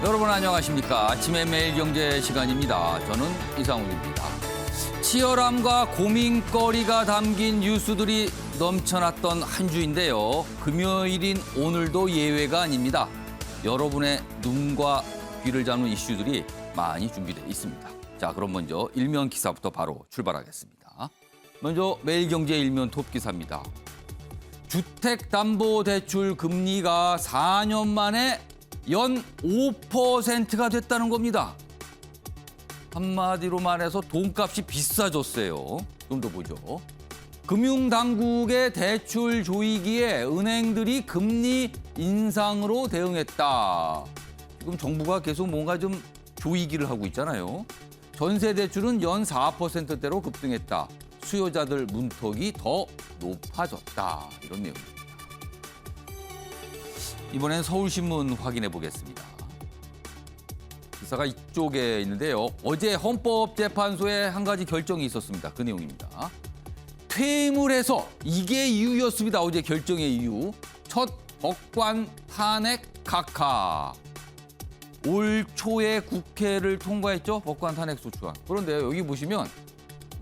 여러분 안녕하십니까. 아침의 매일경제 시간입니다. 저는 이상훈입니다. 치열함과 고민거리가 담긴 뉴스들이 넘쳐났던 한 주인데요. 금요일인 오늘도 예외가 아닙니다. 여러분의 눈과 귀를 잡는 이슈들이 많이 준비되어 있습니다. 자, 그럼 먼저 일면 기사부터 바로 출발하겠습니다. 먼저 매일경제 일면 톱 기사입니다. 주택담보대출 금리가 4년 만에 연 5%가 됐다는 겁니다. 한마디로 말해서 돈값이 비싸졌어요. 좀 더 보죠. 금융당국의 대출 조이기에 은행들이 금리 인상으로 대응했다. 지금 정부가 계속 뭔가 좀 조이기를 하고 있잖아요. 전세대출은 연 4%대로 급등했다. 수요자들 문턱이 더 높아졌다. 이런 내용입니다. 이번엔 서울신문 확인해 보겠습니다. 기사가 이쪽에 있는데요. 어제 헌법재판소에 한 가지 결정이 있었습니다. 그 내용입니다. 퇴임을 해서 이게 이유였습니다. 어제 결정의 이유. 첫 법관 탄핵 각하. 올 초에 국회를 통과했죠. 법관 탄핵 소추안. 그런데 여기 보시면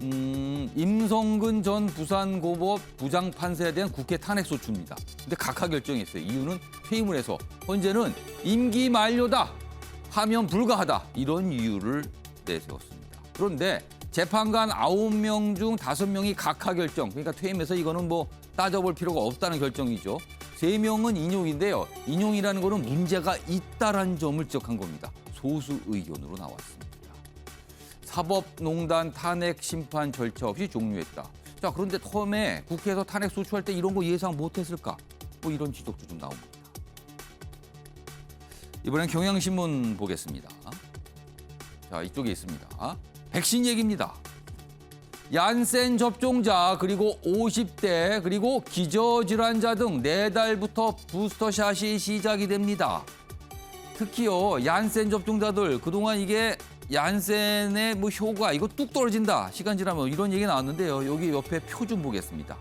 임성근 전 부산고법 부장판사에 대한 국회 탄핵소추입니다. 근데 각하 결정했어요. 이유는 퇴임을 해서 현재는 임기 만료다. 하면 불가하다. 이런 이유를 내세웠습니다. 그런데 재판관 9명 중 5명이 각하 결정. 그러니까 퇴임해서 이거는 뭐 따져볼 필요가 없다는 결정이죠. 3명은 인용인데요. 인용이라는 거는 문제가 있다라는 점을 지적한 겁니다. 소수 의견으로 나왔습니다. 사법농단 탄핵 심판 절차 없이 종료했다. 자, 그런데 처음에 국회에서 탄핵 소추할 때 이런 거 예상 못했을까? 뭐 이런 지적도 좀 나옵니다. 이번엔 경향신문 보겠습니다. 자, 이쪽에 있습니다. 백신 얘기입니다. 얀센 접종자 그리고 50대 그리고 기저질환자 등 4달부터 부스터샷이 시작이 됩니다. 특히요 얀센 접종자들 그동안 이게 얀센의 뭐 효과 이거 뚝 떨어진다 시간 지나면 이런 얘기 나왔는데요. 여기 옆에 표 좀 보겠습니다.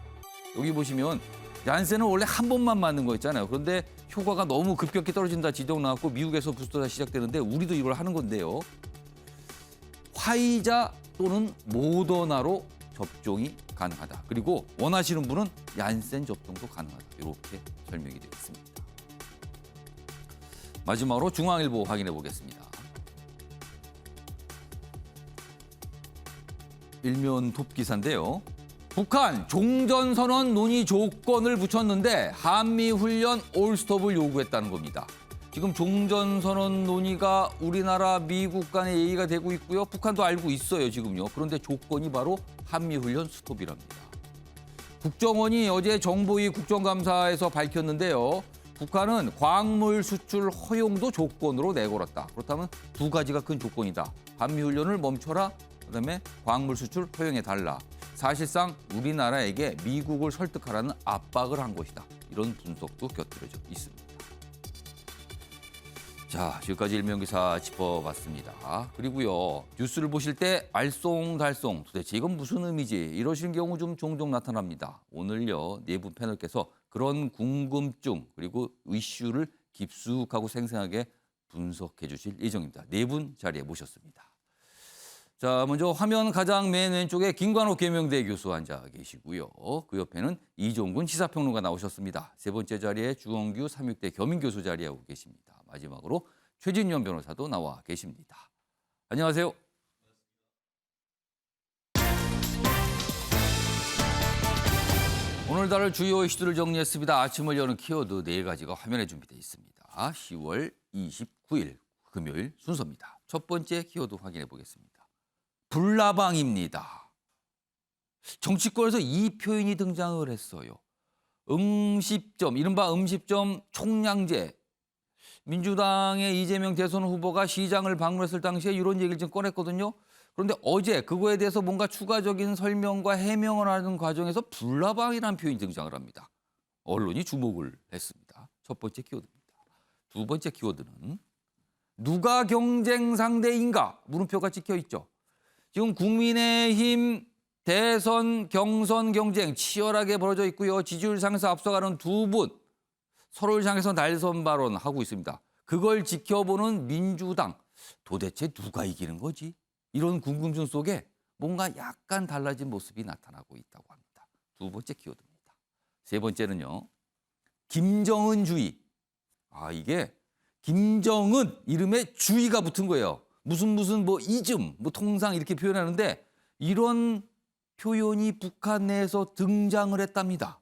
여기 보시면 얀센은 원래 한 번만 맞는 거 있잖아요. 그런데 효과가 너무 급격히 떨어진다 지적 나왔고 미국에서 부스터샷 시작되는데 우리도 이걸 하는 건데요. 화이자 또는 모더나로 접종이 가능하다. 그리고 원하시는 분은 얀센 접종도 가능하다. 이렇게 설명이 되어 있습니다. 마지막으로 중앙일보 확인해 보겠습니다. 일면 톱 기사인데요. 북한 종전선언 논의 조건을 붙였는데 한미훈련 올스톱을 요구했다는 겁니다. 지금 종전선언 논의가 우리나라 미국 간의 얘기가 되고 있고요. 북한도 알고 있어요, 지금요. 그런데 조건이 바로 한미훈련 스톱이랍니다. 국정원이 어제 정보위 국정감사에서 밝혔는데요. 북한은 광물 수출 허용도 조건으로 내걸었다. 그렇다면 두 가지가 큰 조건이다. 한미훈련을 멈춰라. 그다음에 광물 수출 허용해달라. 사실상 우리나라에게 미국을 설득하라는 압박을 한 것이다. 이런 분석도 곁들여져 있습니다. 자, 지금까지 일면기사 짚어봤습니다. 그리고요, 뉴스를 보실 때 알쏭달쏭 도대체 이건 무슨 의미지? 이러시는 경우 좀 종종 나타납니다. 오늘요, 네 분 패널께서 그런 궁금증 그리고 이슈를 깊숙하고 생생하게 분석해 주실 예정입니다. 네 분 자리에 모셨습니다. 자, 먼저 화면 가장 맨 왼쪽에 김관옥 계명대 교수 앉아 계시고요. 그 옆에는 이종근 시사평론가 나오셨습니다. 세 번째 자리에 주원규 삼육대 겸임 교수 자리하고 계십니다. 마지막으로 최진년 변호사도 나와 계십니다. 안녕하세요. 오늘 다룰 주요 이슈들을 정리했습니다. 아침을 여는 키워드 4가지가 화면에 준비되어 있습니다. 10월 29일 금요일 순서입니다. 첫 번째 키워드 확인해 보겠습니다. 불나방입니다. 정치권에서 이 표현이 등장을 했어요. 음식점, 이른바 음식점 총량제. 민주당의 이재명 대선 후보가 시장을 방문했을 당시에 이런 얘기를 좀 꺼냈거든요. 그런데 어제 그거에 대해서 뭔가 추가적인 설명과 해명을 하는 과정에서 불나방이라는 표현이 등장을 합니다. 언론이 주목을 했습니다. 첫 번째 키워드입니다. 두 번째 키워드는 누가 경쟁 상대인가? 물음표가 찍혀 있죠. 지금 국민의힘 대선 경선 경쟁 치열하게 벌어져 있고요. 지지율 상에서 앞서가는 두 분 서로를 향해서 날선 발언하고 있습니다. 그걸 지켜보는 민주당. 도대체 누가 이기는 거지? 이런 궁금증 속에 뭔가 약간 달라진 모습이 나타나고 있다고 합니다. 두 번째 키워드입니다. 세 번째는요. 김정은주의. 이게 김정은 이름에 주의가 붙은 거예요. 무슨 뭐 이즘, 뭐 통상 이렇게 표현하는데 이런 표현이 북한 내에서 등장을 했답니다.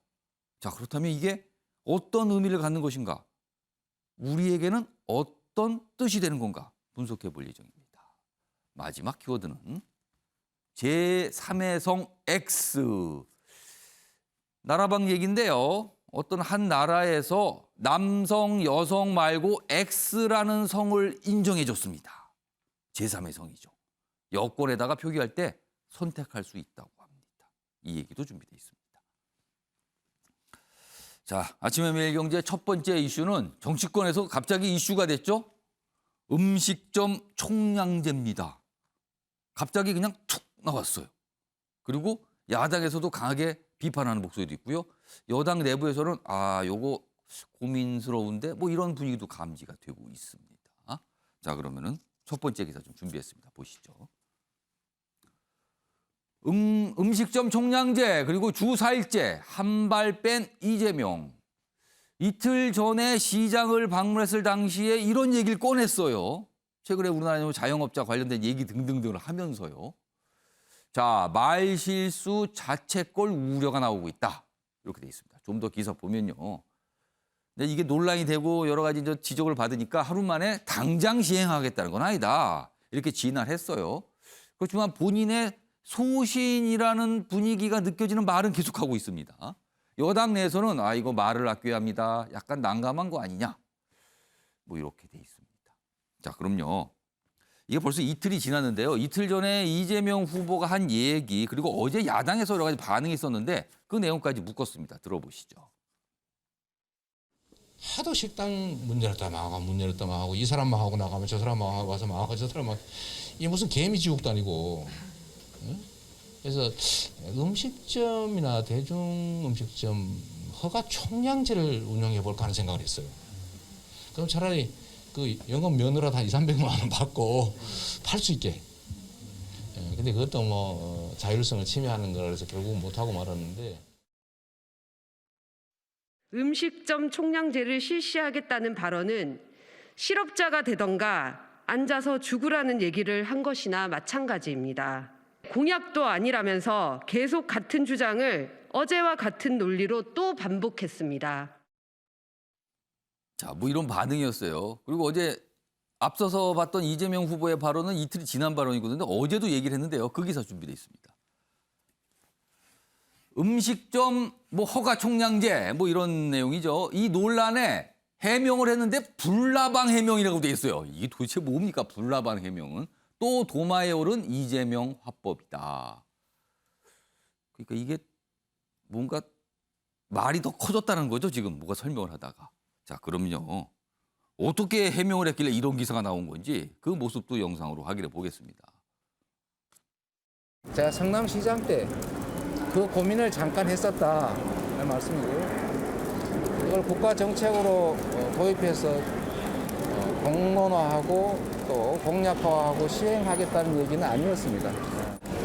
자, 그렇다면 이게 어떤 의미를 갖는 것인가? 우리에게는 어떤 뜻이 되는 건가? 분석해 볼 예정입니다. 마지막 키워드는 제3의 성 X. 나라방 얘기인데요. 어떤 한 나라에서 남성, 여성 말고 X라는 성을 인정해 줬습니다. 제3의 성이죠. 여권에다가 표기할 때 선택할 수 있다고 합니다. 이 얘기도 준비되어 있습니다. 자, 아침의 매일경제 첫 번째 이슈는 정치권에서 갑자기 이슈가 됐죠. 음식점 총량제입니다. 갑자기 그냥 툭 나왔어요. 그리고 야당에서도 강하게 비판하는 목소리도 있고요. 여당 내부에서는 요거 고민스러운데 뭐 이런 분위기도 감지가 되고 있습니다. 자, 그러면은 첫 번째 기사 좀 준비했습니다. 보시죠. 음식점 총량제 그리고 주 4일제 한 발 뺀 이재명. 이틀 전에 시장을 방문했을 당시에 이런 얘기를 꺼냈어요. 최근에 우리나라 자영업자 관련된 얘기 등등등을 하면서요. 자, 말실수 자책골 우려가 나오고 있다. 이렇게 돼 있습니다. 좀 더 기사 보면요. 근데 이게 논란이 되고 여러 가지 지적을 받으니까 하루 만에 당장 시행하겠다는 건 아니다. 이렇게 진언했어요. 그렇지만 본인의 소신이라는 분위기가 느껴지는 말은 계속하고 있습니다. 여당 내에서는 이거 말을 아껴야 합니다. 약간 난감한 거 아니냐. 뭐 이렇게 돼 있습니다. 자, 그럼요. 이게 벌써 이틀이 지났는데요. 이틀 전에 이재명 후보가 한 얘기 그리고 어제 야당에서 여러 가지 반응이 있었는데 그 내용까지 묶었습니다. 들어보시죠. 하도 식당 문 열었다 나가고 문 열었다 나가고 이 사람만 하고 나가면 저 사람만 와서 나가고 저 사람만 이게 무슨 개미 지옥도 아니고. 그래서 음식점이나 대중 음식점 허가 총량제를 운영해 볼까 하는 생각을 했어요. 그럼 차라리 그 영업 면허라도 한 200~300만 원 받고 팔 수 있게. 근데 그것도 뭐 자율성을 침해하는 거라서 결국 못 하고 말았는데. 음식점 총량제를 실시하겠다는 발언은 실업자가 되던가 앉아서 죽으라는 얘기를 한 것이나 마찬가지입니다. 공약도 아니라면서 계속 같은 주장을 어제와 같은 논리로 또 반복했습니다. 자, 뭐 이런 반응이었어요. 그리고 어제 앞서서 봤던 이재명 후보의 발언은 이틀이 지난 발언이거든요. 어제도 얘기를 했는데요. 그 기사 준비되어 있습니다. 음식점 뭐 허가 총량제 뭐 이런 내용이죠. 이 논란에 해명을 했는데 불나방 해명이라고 돼 있어요. 이게 도대체 뭡니까? 불나방 해명은. 또 도마에 오른 이재명 화법이다. 그러니까 이게 뭔가 말이 더 커졌다는 거죠. 지금 뭐가 설명을 하다가. 자, 그럼요. 어떻게 해명을 했길래 이런 기사가 나온 건지 그 모습도 영상으로 확인해 보겠습니다. 제가 성남시장 때 그 고민을 잠깐 했었다는 말씀이고요. 이걸 국가 정책으로 도입해서 공론화하고 또 공약화하고 시행하겠다는 얘기는 아니었습니다.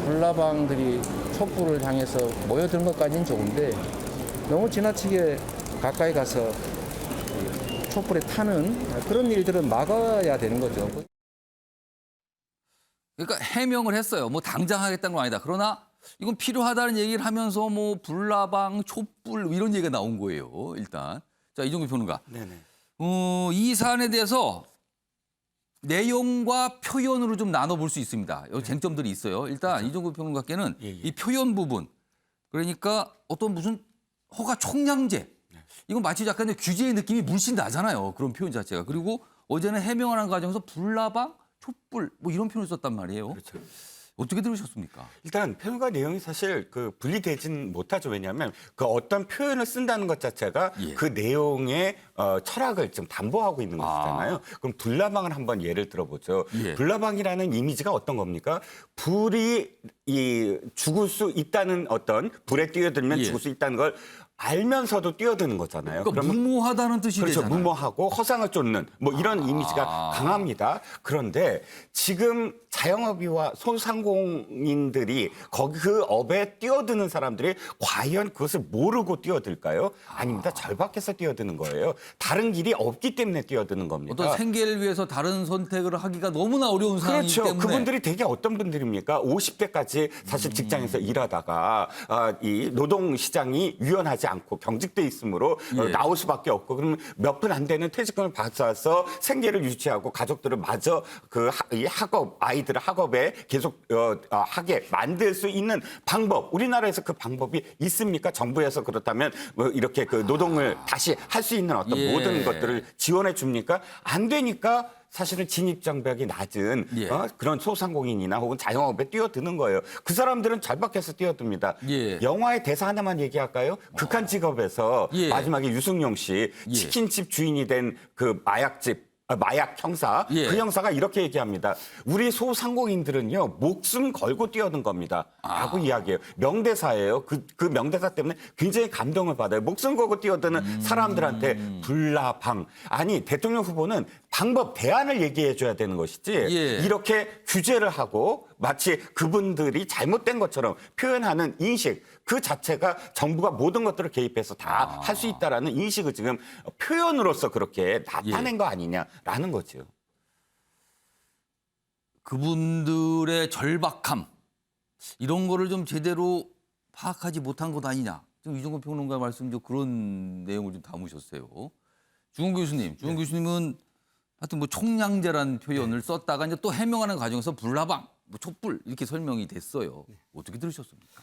불나방들이 촛불을 향해서 모여든 것까지는 좋은데 너무 지나치게 가까이 가서 촛불에 타는 그런 일들은 막아야 되는 거죠. 그러니까 해명을 했어요. 뭐 당장 하겠다는 건 아니다. 그러나 이건 필요하다는 얘기를 하면서 뭐 불나방, 촛불 이런 얘기가 나온 거예요. 일단. 자, 이종규 평론가. 네네. 이 사안에 대해서 내용과 표현으로 좀 나눠볼 수 있습니다. 여기 쟁점들이 있어요. 일단 그렇죠. 이종구 평론가께는 이 표현 부분, 그러니까 어떤 무슨 허가 총량제, 이건 마치 약간 규제의 느낌이 물씬 나잖아요. 그런 표현 자체가. 그리고 어제는 해명을 하는 과정에서 불나방, 촛불 뭐 이런 표현을 썼단 말이에요. 그렇죠. 어떻게 들으셨습니까? 일단 표현과 내용이 사실 분리되진 못하죠. 왜냐하면 그 어떤 표현을 쓴다는 것 자체가 그 내용의 철학을 좀 담보하고 있는 것이잖아요. 그럼 불나방을 한번 예를 들어보죠. 불나방이라는 이미지가 어떤 겁니까? 불이 죽을 수 있다는 어떤 불에 뛰어들면 죽을 수 있다는 걸 알면서도 뛰어드는 거잖아요. 그러니까 그러면 무모하다는 뜻이 그렇죠. 되잖아요. 무모하고 허상을 쫓는 뭐 이런 이미지가 강합니다. 그런데 지금 자영업이와 소상공인들이 거기 그 업에 뛰어드는 사람들이 과연 그것을 모르고 뛰어들까요? 아닙니다. 절박해서 뛰어드는 거예요. 다른 길이 없기 때문에 뛰어드는 겁니다. 어떤 생계를 위해서 다른 선택을 하기가 너무나 어려운 상황이기 그렇죠. 때문에. 그분들이 되게 어떤 분들입니까? 50대까지 사실 직장에서 일하다가 이 노동 시장이 유연하지 않고 경직돼 있으므로 예. 나올 수밖에 없고 그러면 몇 분 안 되는 퇴직금을 받아서 생계를 유지하고 가족들을 마저 이 학업 아이들을 학업에 계속 하게 만들 수 있는 방법. 우리나라에서 그 방법이 있습니까? 정부에서 그렇다면 뭐 이렇게 그 노동을 다시 할 수 있는 어떤 예. 모든 것들을 지원해 줍니까? 안 되니까 사실은 진입장벽이 낮은 예. 그런 소상공인이나 혹은 자영업에 뛰어드는 거예요. 그 사람들은 절박해서 뛰어듭니다. 예. 영화의 대사 하나만 얘기할까요? 극한 직업에서 예. 마지막에 유승용 씨 예. 치킨집 주인이 된 그 마약 형사 예. 그 형사가 이렇게 얘기합니다. 우리 소상공인들은요 목숨 걸고 뛰어든 겁니다. 라고 이야기해요. 명대사예요. 그 명대사 때문에 굉장히 감동을 받아요. 목숨 걸고 뛰어드는 사람들한테 불나방. 아니 대통령 후보는 방법 대안을 얘기해 줘야 되는 것이지 예. 이렇게 규제를 하고 마치 그분들이 잘못된 것처럼 표현하는 인식 그 자체가 정부가 모든 것들을 개입해서 다 할 수 있다라는 인식을 지금 표현으로서 그렇게 나타낸 거 아니냐라는 거죠. 그분들의 절박함 이런 거를 좀 제대로 파악하지 못한 것 아니냐. 지금 이종건 평론가 말씀 좀 그런 내용을 좀 담으셨어요. 주은 교수님, 주은 교수님은 하여튼 뭐 총량제라는 표현을 썼다가 이제 또 해명하는 과정에서 불나방, 뭐 촛불 이렇게 설명이 됐어요. 어떻게 들으셨습니까?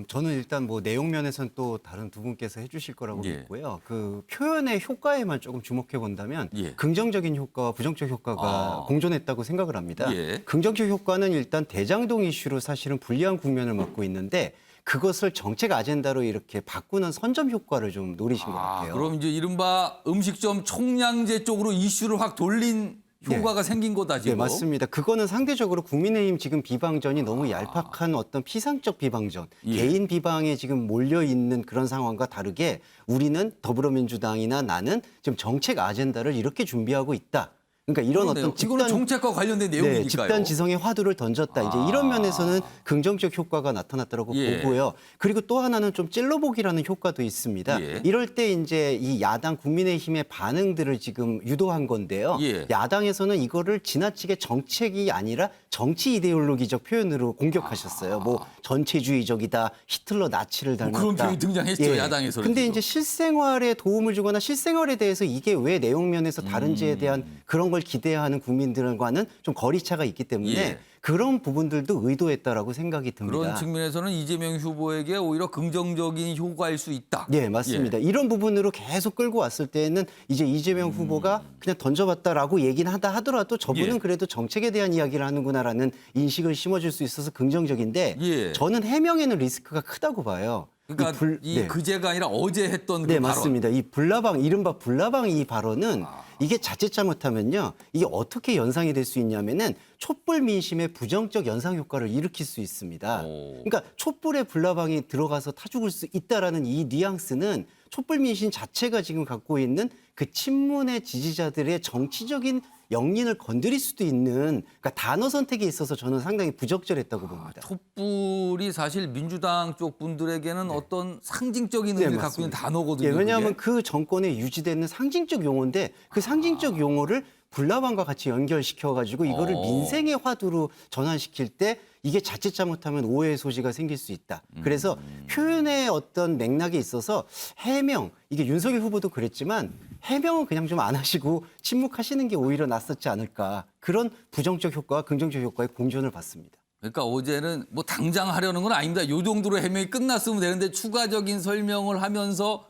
저는 일단 뭐 내용 면에서는 또 다른 두 분께서 해주실 거라고 예. 믿고요. 그 표현의 효과에만 조금 주목해 본다면 예. 긍정적인 효과와 부정적 효과가 공존했다고 생각을 합니다. 예. 긍정적 효과는 일단 대장동 이슈로 사실은 불리한 국면을 맞고 있는데 그것을 정책 아젠다로 이렇게 바꾸는 선점 효과를 좀 노리신 것 같아요. 그럼 이제 이른바 음식점 총량제 쪽으로 이슈를 확 돌린 효과가 생긴 거다 지금. 네, 맞습니다. 그거는 상대적으로 국민의힘 지금 비방전이 너무 얄팍한 어떤 피상적 비방전, 예. 개인 비방에 지금 몰려 있는 그런 상황과 다르게 우리는 더불어민주당이나 나는 지금 정책 아젠다를 이렇게 준비하고 있다. 그러니까 이런 그러네요. 어떤 이거는 집단 정책과 관련된 내용이니까요. 네, 집단 지성의 화두를 던졌다. 이제 이런 면에서는 긍정적 효과가 나타났다고 예. 보고요. 그리고 또 하나는 좀 찔러보기라는 효과도 있습니다. 예. 이럴 때 이제 이 야당 국민의힘의 반응들을 지금 유도한 건데요. 예. 야당에서는 이거를 지나치게 정책이 아니라 정치 이데올로기적 표현으로 공격하셨어요. 뭐 전체주의적이다, 히틀러 나치를 닮았다. 그런 표현이 등장했죠, 야당에서는 근데 지금. 이제 실생활에 도움을 주거나 실생활에 대해서 이게 왜 내용 면에서 다른지에 대한 그런 걸 기대하는 국민들과는 좀 거리차가 있기 때문에 예. 그런 부분들도 의도했다라고 생각이 듭니다. 그런 측면에서는 이재명 후보에게 오히려 긍정적인 효과일 수 있다. 네, 맞습니다. 이런 부분으로 계속 끌고 왔을 때는 이제 이재명 후보가 그냥 던져봤다라고 얘기는 하더라도 저분은 예. 그래도 정책에 대한 이야기를 하는구나라는 인식을 심어줄 수 있어서 긍정적인데 예. 저는 해명에는 리스크가 크다고 봐요. 그러니까 네. 그제가 아니라 어제 했던 네, 그 발언. 맞습니다. 이 불나방, 이른바 불나방 이 발언은 이게 자칫 잘못하면요. 이게 어떻게 연상이 될 수 있냐면은 촛불 민심의 부정적 연상 효과를 일으킬 수 있습니다. 그러니까 촛불에 불나방이 들어가서 타 죽을 수 있다라는 이 뉘앙스는 촛불 민심 자체가 지금 갖고 있는 그 친문의 지지자들의 정치적인 영린을 건드릴 수도 있는 그러니까 단어 선택에 있어서 저는 상당히 부적절했다고 봅니다. 촛불이 사실 민주당 쪽 분들에게는 어떤 상징적인 네, 의미를 갖고 있는 맞습니다. 단어거든요. 예, 왜냐하면 그게. 그 정권에 유지되는 상징적 용어인데 그 상징적 용어를 불나방과 같이 연결시켜가지고 이거를 민생의 화두로 전환시킬 때 이게 자칫 잘못하면 오해의 소지가 생길 수 있다. 그래서 표현의 어떤 맥락에 있어서 해명, 이게 윤석열 후보도 그랬지만 해명은 그냥 좀 안 하시고 침묵하시는 게 오히려 낫었지 않을까. 그런 부정적 효과와 긍정적 효과의 공존을 봤습니다. 그러니까 어제는 뭐 당장 하려는 건 아닙니다. 요 정도로 해명이 끝났으면 되는데 추가적인 설명을 하면서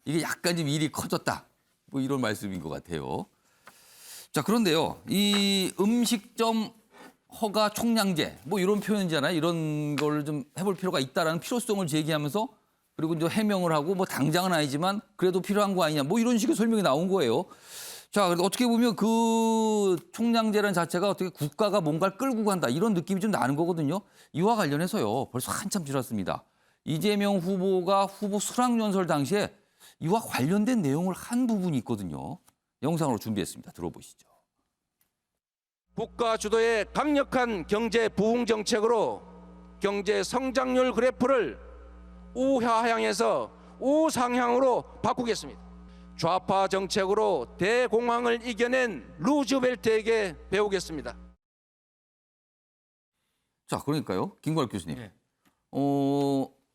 이게 약간 좀 일이 커졌다. 뭐 이런 말씀인 것 같아요. 자, 그런데요. 이 음식점 허가 총량제 뭐 이런 표현이잖아요. 이런 걸 좀 해볼 필요가 있다라는 필요성을 제기하면서 그리고 이제 해명을 하고 뭐 당장은 아니지만 그래도 필요한 거 아니냐 뭐 이런 식의 설명이 나온 거예요. 자, 그래도 어떻게 보면 그 총량제라는 자체가 어떻게 국가가 뭔가를 끌고 간다 이런 느낌이 좀 나는 거거든요. 이와 관련해서요. 벌써 한참 지났습니다. 이재명 후보가 후보 수락연설 당시에 이와 관련된 내용을 한 부분이 있거든요. 영상으로 준비했습니다. 들어보시죠. 국가 주도의 강력한 경제 부흥 정책으로 경제 성장률 그래프를 우하향에서 우상향으로 바꾸겠습니다. 좌파 정책으로 대공황을 이겨낸 루즈벨트에게 배우겠습니다. 자, 그러니까요. 김광일 교수님.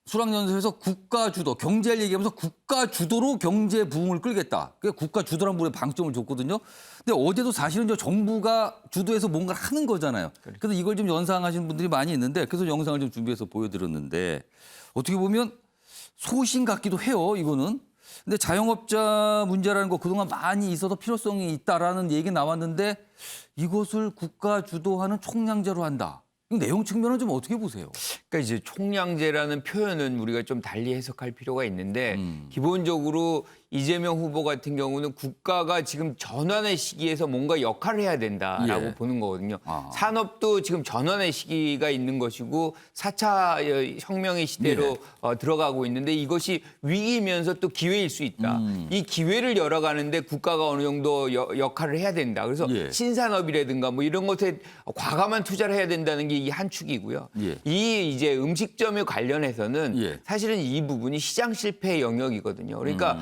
수락연설에서 국가 주도, 경제를 얘기하면서 국가 주도로 경제 부흥을 끌겠다. 그게 국가 주도란 부분에 방점을 줬거든요. 근데 어제도 사실은 정부가 주도해서 뭔가를 하는 거잖아요. 그래서 이걸 좀 연상하시는 분들이 많이 있는데 그래서 영상을 좀 준비해서 보여드렸는데 어떻게 보면 소신 같기도 해요, 이거는. 근데 자영업자 문제라는 거 그동안 많이 있어서 필요성이 있다라는 얘기 나왔는데 이것을 국가 주도하는 총량제로 한다. 이 내용 측면은 좀 어떻게 보세요? 그러니까 이제 총량제라는 표현은 우리가 좀 달리 해석할 필요가 있는데 기본적으로 이재명 후보 같은 경우는 국가가 지금 전환의 시기에서 뭔가 역할을 해야 된다라고 예. 보는 거거든요. 산업도 지금 전환의 시기가 있는 것이고 4차 혁명의 시대로 들어가고 있는데 이것이 위기이면서 또 기회일 수 있다. 이 기회를 열어가는데 국가가 어느 정도 역할을 해야 된다. 그래서 예. 신산업이라든가 뭐 이런 것에 과감한 투자를 해야 된다는 게 이 한 축이고요. 예. 이 이제 음식점에 관련해서는 예. 사실은 이 부분이 시장 실패의 영역이거든요. 그러니까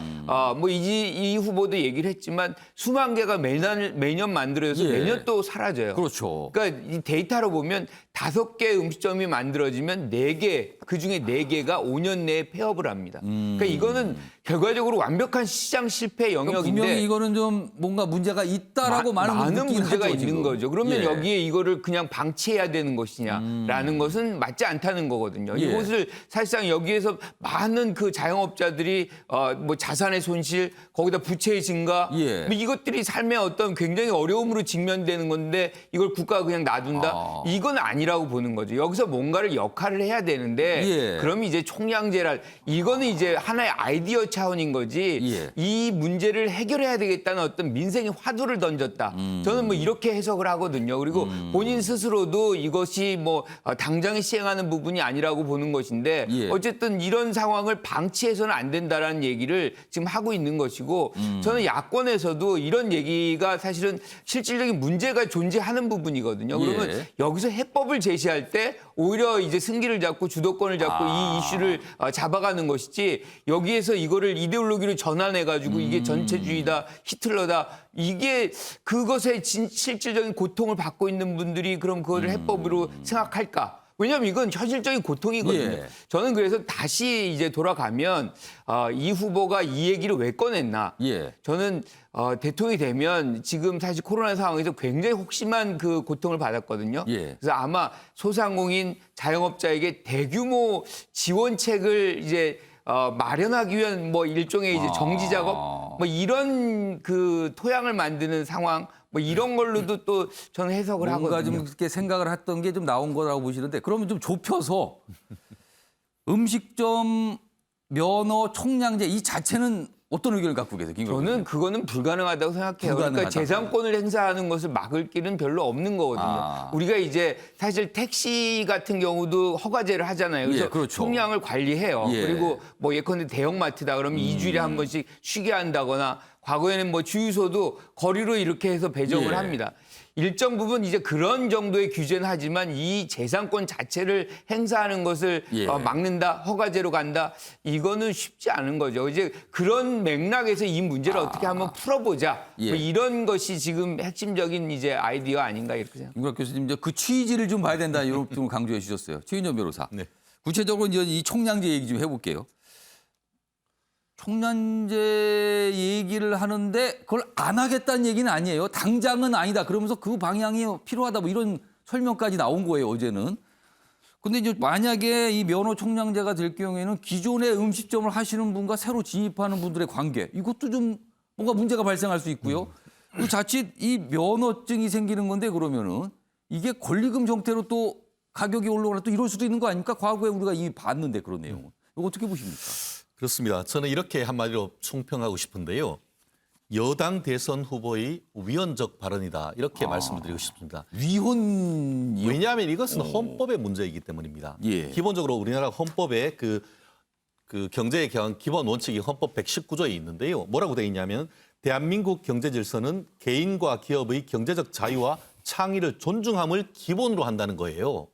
뭐 이 후보도 얘기를 했지만 수만 개가 매년 만들어져서 예. 매년 또 사라져요. 그렇죠. 그러니까 이 데이터로 보면 5개 음식점이 만들어지면 4개, 그중에 4개가 5년 내에 폐업을 합니다. 그러니까 이거는 결과적으로 완벽한 시장 실패 영역인데 분명히 이거는 좀 뭔가 문제가 있다라고 많은 분들이 문제가 하죠, 있는 지금. 거죠. 그러면 예. 여기에 이거를 그냥 방치해야 되는 것이냐라는 것은 맞지 않다는 거거든요. 예. 이것을 사실상 여기에서 많은 그 자영업자들이 뭐 자산의 손실, 거기다 부채의 증가, 예. 뭐 이것들이 삶의 어떤 굉장히 어려움으로 직면되는 건데 이걸 국가가 그냥 놔둔다? 이건 아니라고 보는 거죠. 여기서 뭔가를 역할을 해야 되는데 예. 그럼 이제 총량제랄 이거는 이제 하나의 아이디어 차원인 거지 예. 이 문제를 해결해야 되겠다는 어떤 민생의 화두를 던졌다. 저는 뭐 이렇게 해석을 하거든요. 그리고 본인 스스로도 이것이 뭐 당장에 시행하는 부분이 아니라고 보는 것인데 예. 어쨌든 이런 상황을 방치해서는 안 된다라는 얘기를 지금 하고 있는 것이고 저는 야권에서도 이런 얘기가 사실은 실질적인 문제가 존재하는 부분이거든요. 그러면 예. 여기서 해법을 제시할 때 오히려 이제 승기를 잡고 주도권을 잡고 이 이슈를 잡아가는 것이지 여기에서 이거를 이데올로기로 전환해가지고 이게 전체주의다, 히틀러다 이게 그것에 실질적인 고통을 받고 있는 분들이 그럼 그거를 해법으로 생각할까? 왜냐하면 이건 현실적인 고통이거든요. 예. 저는 그래서 다시 이제 돌아가면 이 후보가 이 얘기를 왜 꺼냈나? 예. 저는 대통령이 되면 지금 사실 코로나 상황에서 굉장히 혹심한 그 고통을 받았거든요. 예. 그래서 아마 소상공인 자영업자에게 대규모 지원책을 이제 마련하기 위한 뭐 일종의 이제 정지 작업 뭐 이런 그 토양을 만드는 상황 뭐 이런 걸로도 또 저는 해석을 뭔가 하거든요. 좀 이렇게 생각을 했던 게 좀 나온 거라고 보시는데 그러면 좀 좁혀서 음식점 면허 총량제 이 자체는 어떤 의견을 갖고 계세요? 저는 그거는 불가능하다고 생각해요. 그러니까 불가능하다. 재산권을 행사하는 것을 막을 길은 별로 없는 거거든요. 우리가 이제 사실 택시 같은 경우도 허가제를 하잖아요. 그래서 예, 그렇죠. 총량을 관리해요. 예. 그리고 뭐 예컨대 대형마트다 그러면 2주일에 한 번씩 쉬게 한다거나 과거에는 뭐 주유소도 거리로 이렇게 해서 배정을 예. 합니다. 일정 부분 이제 그런 정도의 규제는 하지만 이 재산권 자체를 행사하는 것을 예. 막는다, 허가제로 간다, 이거는 쉽지 않은 거죠. 이제 그런 맥락에서 이 문제를 어떻게 한번 풀어보자. 예. 뭐 이런 것이 지금 핵심적인 이제 아이디어 아닌가 이렇게 생각합니다. 김구락 교수님 이제 그 취지를 좀 봐야 된다 이런 부분을 강조해 주셨어요. 최윤정 변호사. 네. 구체적으로 이제 이 총량제 얘기 좀 해볼게요. 총량제 얘기를 하는데 그걸 안 하겠다는 얘기는 아니에요. 당장은 아니다. 그러면서 그 방향이 필요하다. 뭐 이런 설명까지 나온 거예요. 어제는. 근데 이제 만약에 이 면허 총량제가 될 경우에는 기존의 음식점을 하시는 분과 새로 진입하는 분들의 관계 이것도 좀 뭔가 문제가 발생할 수 있고요. 그리고 자칫 이 면허증이 생기는 건데 그러면은 이게 권리금 형태로 또 가격이 올라가나 또 이럴 수도 있는 거 아닙니까? 과거에 우리가 이미 봤는데 그런 내용은. 이거 어떻게 보십니까? 그렇습니다. 저는 이렇게 한마디로 총평하고 싶은데요. 여당 대선 후보의 위헌적 발언이다. 이렇게 말씀을 드리고 싶습니다. 위헌이요? 왜냐하면 이것은 헌법의 문제이기 때문입니다. 예. 기본적으로 우리나라 헌법에 그 경제에 관한 기본 원칙이 헌법 119조에 있는데요. 뭐라고 되어 있냐면 대한민국 경제 질서는 개인과 기업의 경제적 자유와 창의를 존중함을 기본으로 한다는 거예요.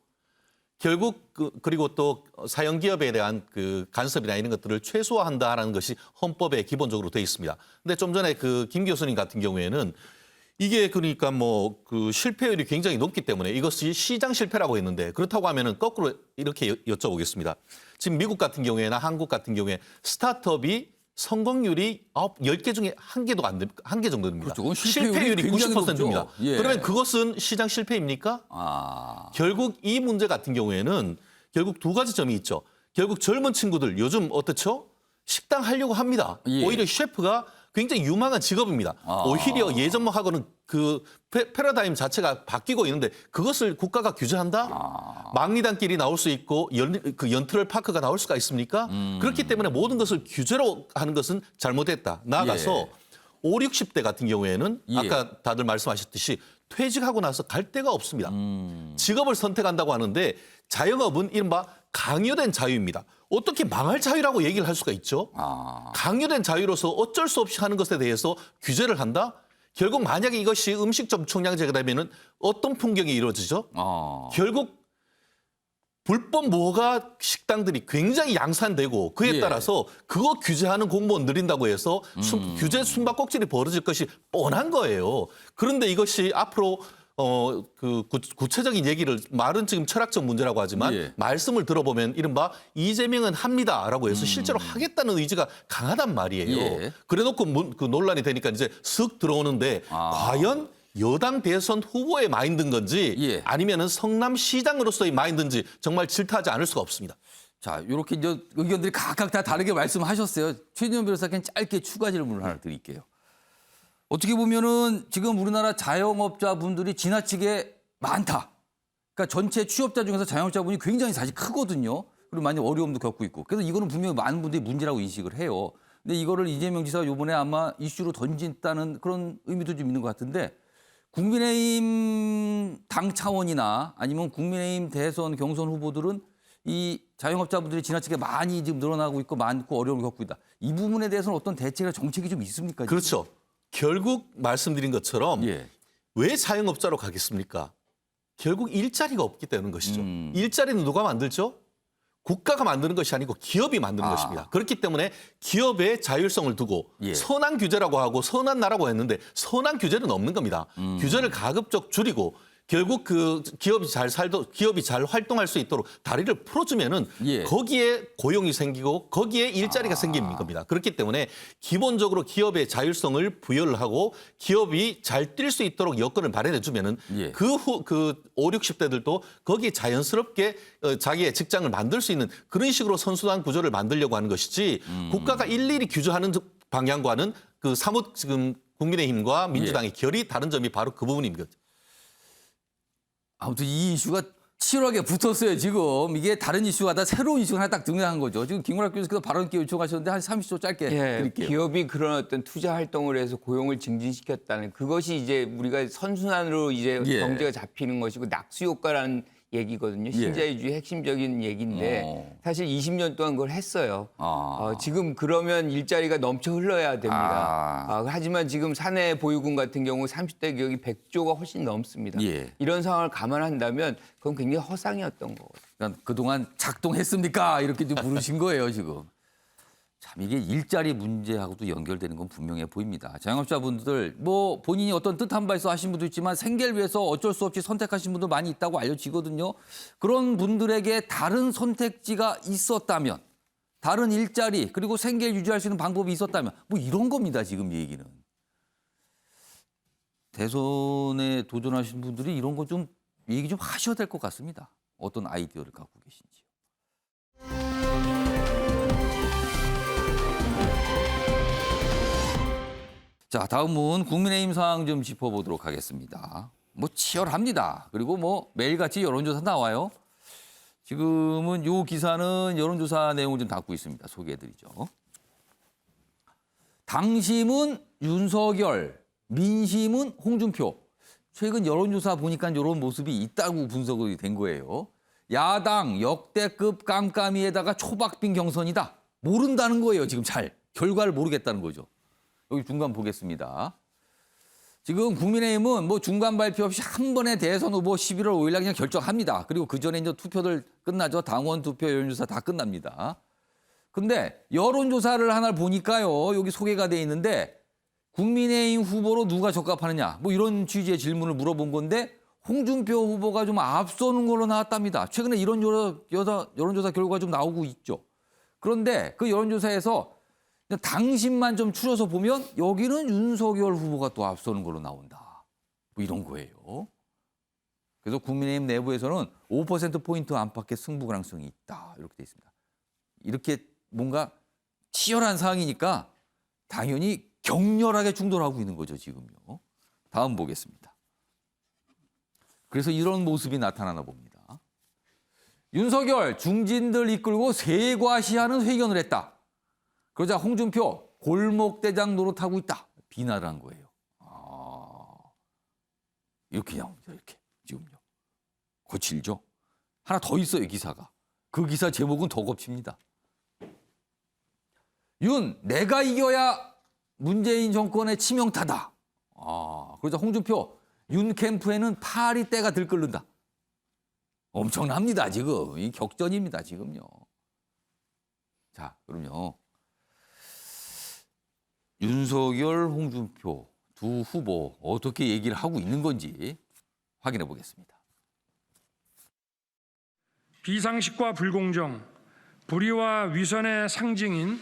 결국 그리고 또 사형 기업에 대한 그 간섭이나 이런 것들을 최소화한다라는 것이 헌법에 기본적으로 되어 있습니다. 근데 좀 전에 그 김 교수님 같은 경우에는 이게 그러니까 뭐 그 실패율이 굉장히 높기 때문에 이것이 시장 실패라고 했는데 그렇다고 하면은 거꾸로 이렇게 여쭤보겠습니다. 지금 미국 같은 경우에나 한국 같은 경우에 스타트업이 성공률이 10개 중에 1개 정도 됩니다. 그렇죠. 그건 실패율이 실패율이 굉장히 90%입니다. 높죠. 예. 그러면 그것은 시장 실패입니까? 결국 이 문제 같은 경우에는 결국 두 가지 점이 있죠. 결국 젊은 친구들 요즘 어떻죠? 식당 하려고 합니다. 예. 오히려 셰프가 굉장히 유망한 직업입니다. 오히려 예전하고는 그 패러다임 자체가 바뀌고 있는데 그것을 국가가 규제한다? 막리단길이 나올 수 있고 그 연트럴 파크가 나올 수가 있습니까? 그렇기 때문에 모든 것을 규제로 하는 것은 잘못됐다. 나아가서 예. 5, 60대 같은 경우에는 예. 아까 다들 말씀하셨듯이 퇴직하고 나서 갈 데가 없습니다. 직업을 선택한다고 하는데 자영업은 이른바 강요된 자유입니다. 어떻게 망할 자유라고 얘기를 할 수가 있죠? 강요된 자유로서 어쩔 수 없이 하는 것에 대해서 규제를 한다? 결국 만약에 이것이 음식점 총량제가 되면은 어떤 풍경이 이루어지죠? 결국 불법 무허가 식당들이 굉장히 양산되고 그에 예. 따라서 그거 규제하는 공무원 늘린다고 해서 규제 숨바꼭질이 벌어질 것이 뻔한 거예요. 그런데 이것이 앞으로 구체적인 얘기를 말은 지금 철학적 문제라고 하지만 예. 말씀을 들어보면 이른바 이재명은 합니다라고 해서 실제로 하겠다는 의지가 강하단 말이에요. 예. 그래놓고 그 논란이 되니까 이제 쓱 들어오는데 과연 여당 대선 후보의 마인드인 건지 예. 아니면은 성남시장으로서의 마인드인지 정말 질타하지 않을 수가 없습니다. 자, 이렇게 이제 의견들이 각각 다 다르게 말씀하셨어요. 최진영 변호사께 짧게 추가 질문을 하나 드릴게요. 어떻게 보면은 지금 우리나라 자영업자분들이 지나치게 많다. 그러니까 전체 취업자 중에서 자영업자분이 굉장히 사실 크거든요. 그리고 많이 어려움도 겪고 있고. 그래서 이거는 분명히 많은 분들이 문제라고 인식을 해요. 근데 이거를 이재명 지사가 이번에 아마 이슈로 던진다는 그런 의미도 좀 있는 것 같은데 국민의힘 당 차원이나 아니면 국민의힘 대선 경선 후보들은 이 자영업자분들이 지나치게 많이 지금 늘어나고 있고 많고 어려움을 겪고 있다. 이 부분에 대해서는 어떤 대책이나 정책이 좀 있습니까? 지금? 그렇죠. 결국 말씀드린 것처럼 예. 왜 자영업자로 가겠습니까? 결국 일자리가 없기 때문인 것이죠. 일자리는 누가 만들죠? 국가가 만드는 것이 아니고 기업이 만드는 것입니다. 그렇기 때문에 기업의 자율성을 두고 예. 선한 규제라고 하고 선한 나라고 했는데 선한 규제는 없는 겁니다. 규제를 가급적 줄이고 결국 그 기업이 잘 활동할 수 있도록 다리를 풀어주면은 예. 거기에 고용이 생기고 거기에 일자리가 생기는 겁니다. 그렇기 때문에 기본적으로 기업의 자율성을 부여를 하고 기업이 잘 뛸 수 있도록 여건을 마련해 주면은 예. 그 5, 60대들도 거기에 자연스럽게 자기의 직장을 만들 수 있는 그런 식으로 선순환 구조를 만들려고 하는 것이지 국가가 일일이 규제하는 방향과는 그 사뭇 지금 국민의힘과 민주당의 결이 다른 점이 바로 그 부분입니다. 아무튼 이 이슈가 치열하게 붙었어요, 지금. 이게 다른 이슈가 다 새로운 이슈가 하나 딱 등장한 거죠. 지금 김구락 교수께서 발언 기회 요청하셨는데 한 30초 짧게 드릴게요. 기업이 그런 어떤 투자 활동을 해서 고용을 증진시켰다는 그것이 이제 우리가 선순환으로 이제 예. 경제가 잡히는 것이고 낙수 효과라는 얘기거든요. 신자유주의 핵심적인 얘기인데 사실 20년 동안 그걸 했어요. 지금 그러면 일자리가 넘쳐 흘러야 됩니다. 하지만 지금 사내 보유금 같은 경우 30대 기업이 100조가 훨씬 넘습니다. 예. 이런 상황을 감안한다면 그건 굉장히 허상이었던 거거든요. 그러니까 그동안 작동했습니까? 이렇게 좀 물으신 거예요, 지금. 참 이게 일자리 문제하고도 연결되는 건 분명해 보입니다. 자영업자분들 뭐 본인이 어떤 뜻한 바 있어 하신 분도 있지만 생계를 위해서 어쩔 수 없이 선택하신 분도 많이 있다고 알려지거든요. 그런 분들에게 다른 선택지가 있었다면 다른 일자리 그리고 생계를 유지할 수 있는 방법이 있었다면 뭐 이런 겁니다. 지금 이 얘기는. 대선에 도전하신 분들이 이런 거 좀 얘기 좀 하셔야 될 것 같습니다. 어떤 아이디어를 갖고 계신지. 자, 다음은 국민의힘 상황 좀 짚어보도록 하겠습니다. 뭐 치열합니다. 그리고 뭐 매일같이 여론조사 나와요. 지금은 요 기사는 여론조사 내용을 좀 담고 있습니다. 소개해드리죠. 당심은 윤석열, 민심은 홍준표. 최근 여론조사 보니까 이런 모습이 있다고 분석이 된 거예요. 야당 역대급 깜깜이에다가 초박빙 경선이다. 모른다는 거예요, 지금 잘. 결과를 모르겠다는 거죠. 여기 중간 보겠습니다. 지금 국민의힘은 뭐 중간 발표 없이 한 번에 대선 후보 11월 5일 날 그냥 결정합니다. 그리고 그 전에 이제 투표들 끝나죠. 당원 투표, 여론조사 다 끝납니다. 근데 여론조사를 하나 보니까요. 여기 소개가 돼 있는데 국민의힘 후보로 누가 적합하느냐. 뭐 이런 취지의 질문을 물어본 건데 홍준표 후보가 좀 앞서는 걸로 나왔답니다. 최근에 이런 여론조사 결과가 좀 나오고 있죠. 그런데 그 여론조사에서 당심만 좀 추려서 보면 여기는 윤석열 후보가 또 앞서는 걸로 나온다. 뭐 이런 거예요. 그래서 국민의힘 내부에서는 5%포인트 안팎의 승부 가능성이 있다. 이렇게 돼 있습니다. 이렇게 뭔가 치열한 상황이니까 당연히 격렬하게 충돌하고 있는 거죠, 지금요. 다음 보겠습니다. 그래서 이런 모습이 나타나나 봅니다. 윤석열 중진들 이끌고 세과시하는 회견을 했다. 그러자 홍준표 골목대장 노릇하고 있다. 비난을 한 거예요. 이렇게 나옵니다. 이렇게 지금요. 거칠죠. 하나 더 있어요, 기사가. 그 기사 제목은 더 겹칩니다. 윤, 내가 이겨야 문재인 정권의 치명타다. 그러자 홍준표, 윤 캠프에는 파리 때가 들끓는다. 엄청납니다, 지금. 이 격전입니다, 지금요. 자, 그럼요. 윤석열, 홍준표 두 후보 어떻게 얘기를 하고 있는 건지 확인해 보겠습니다. 비상식과 불공정, 불의와 위선의 상징인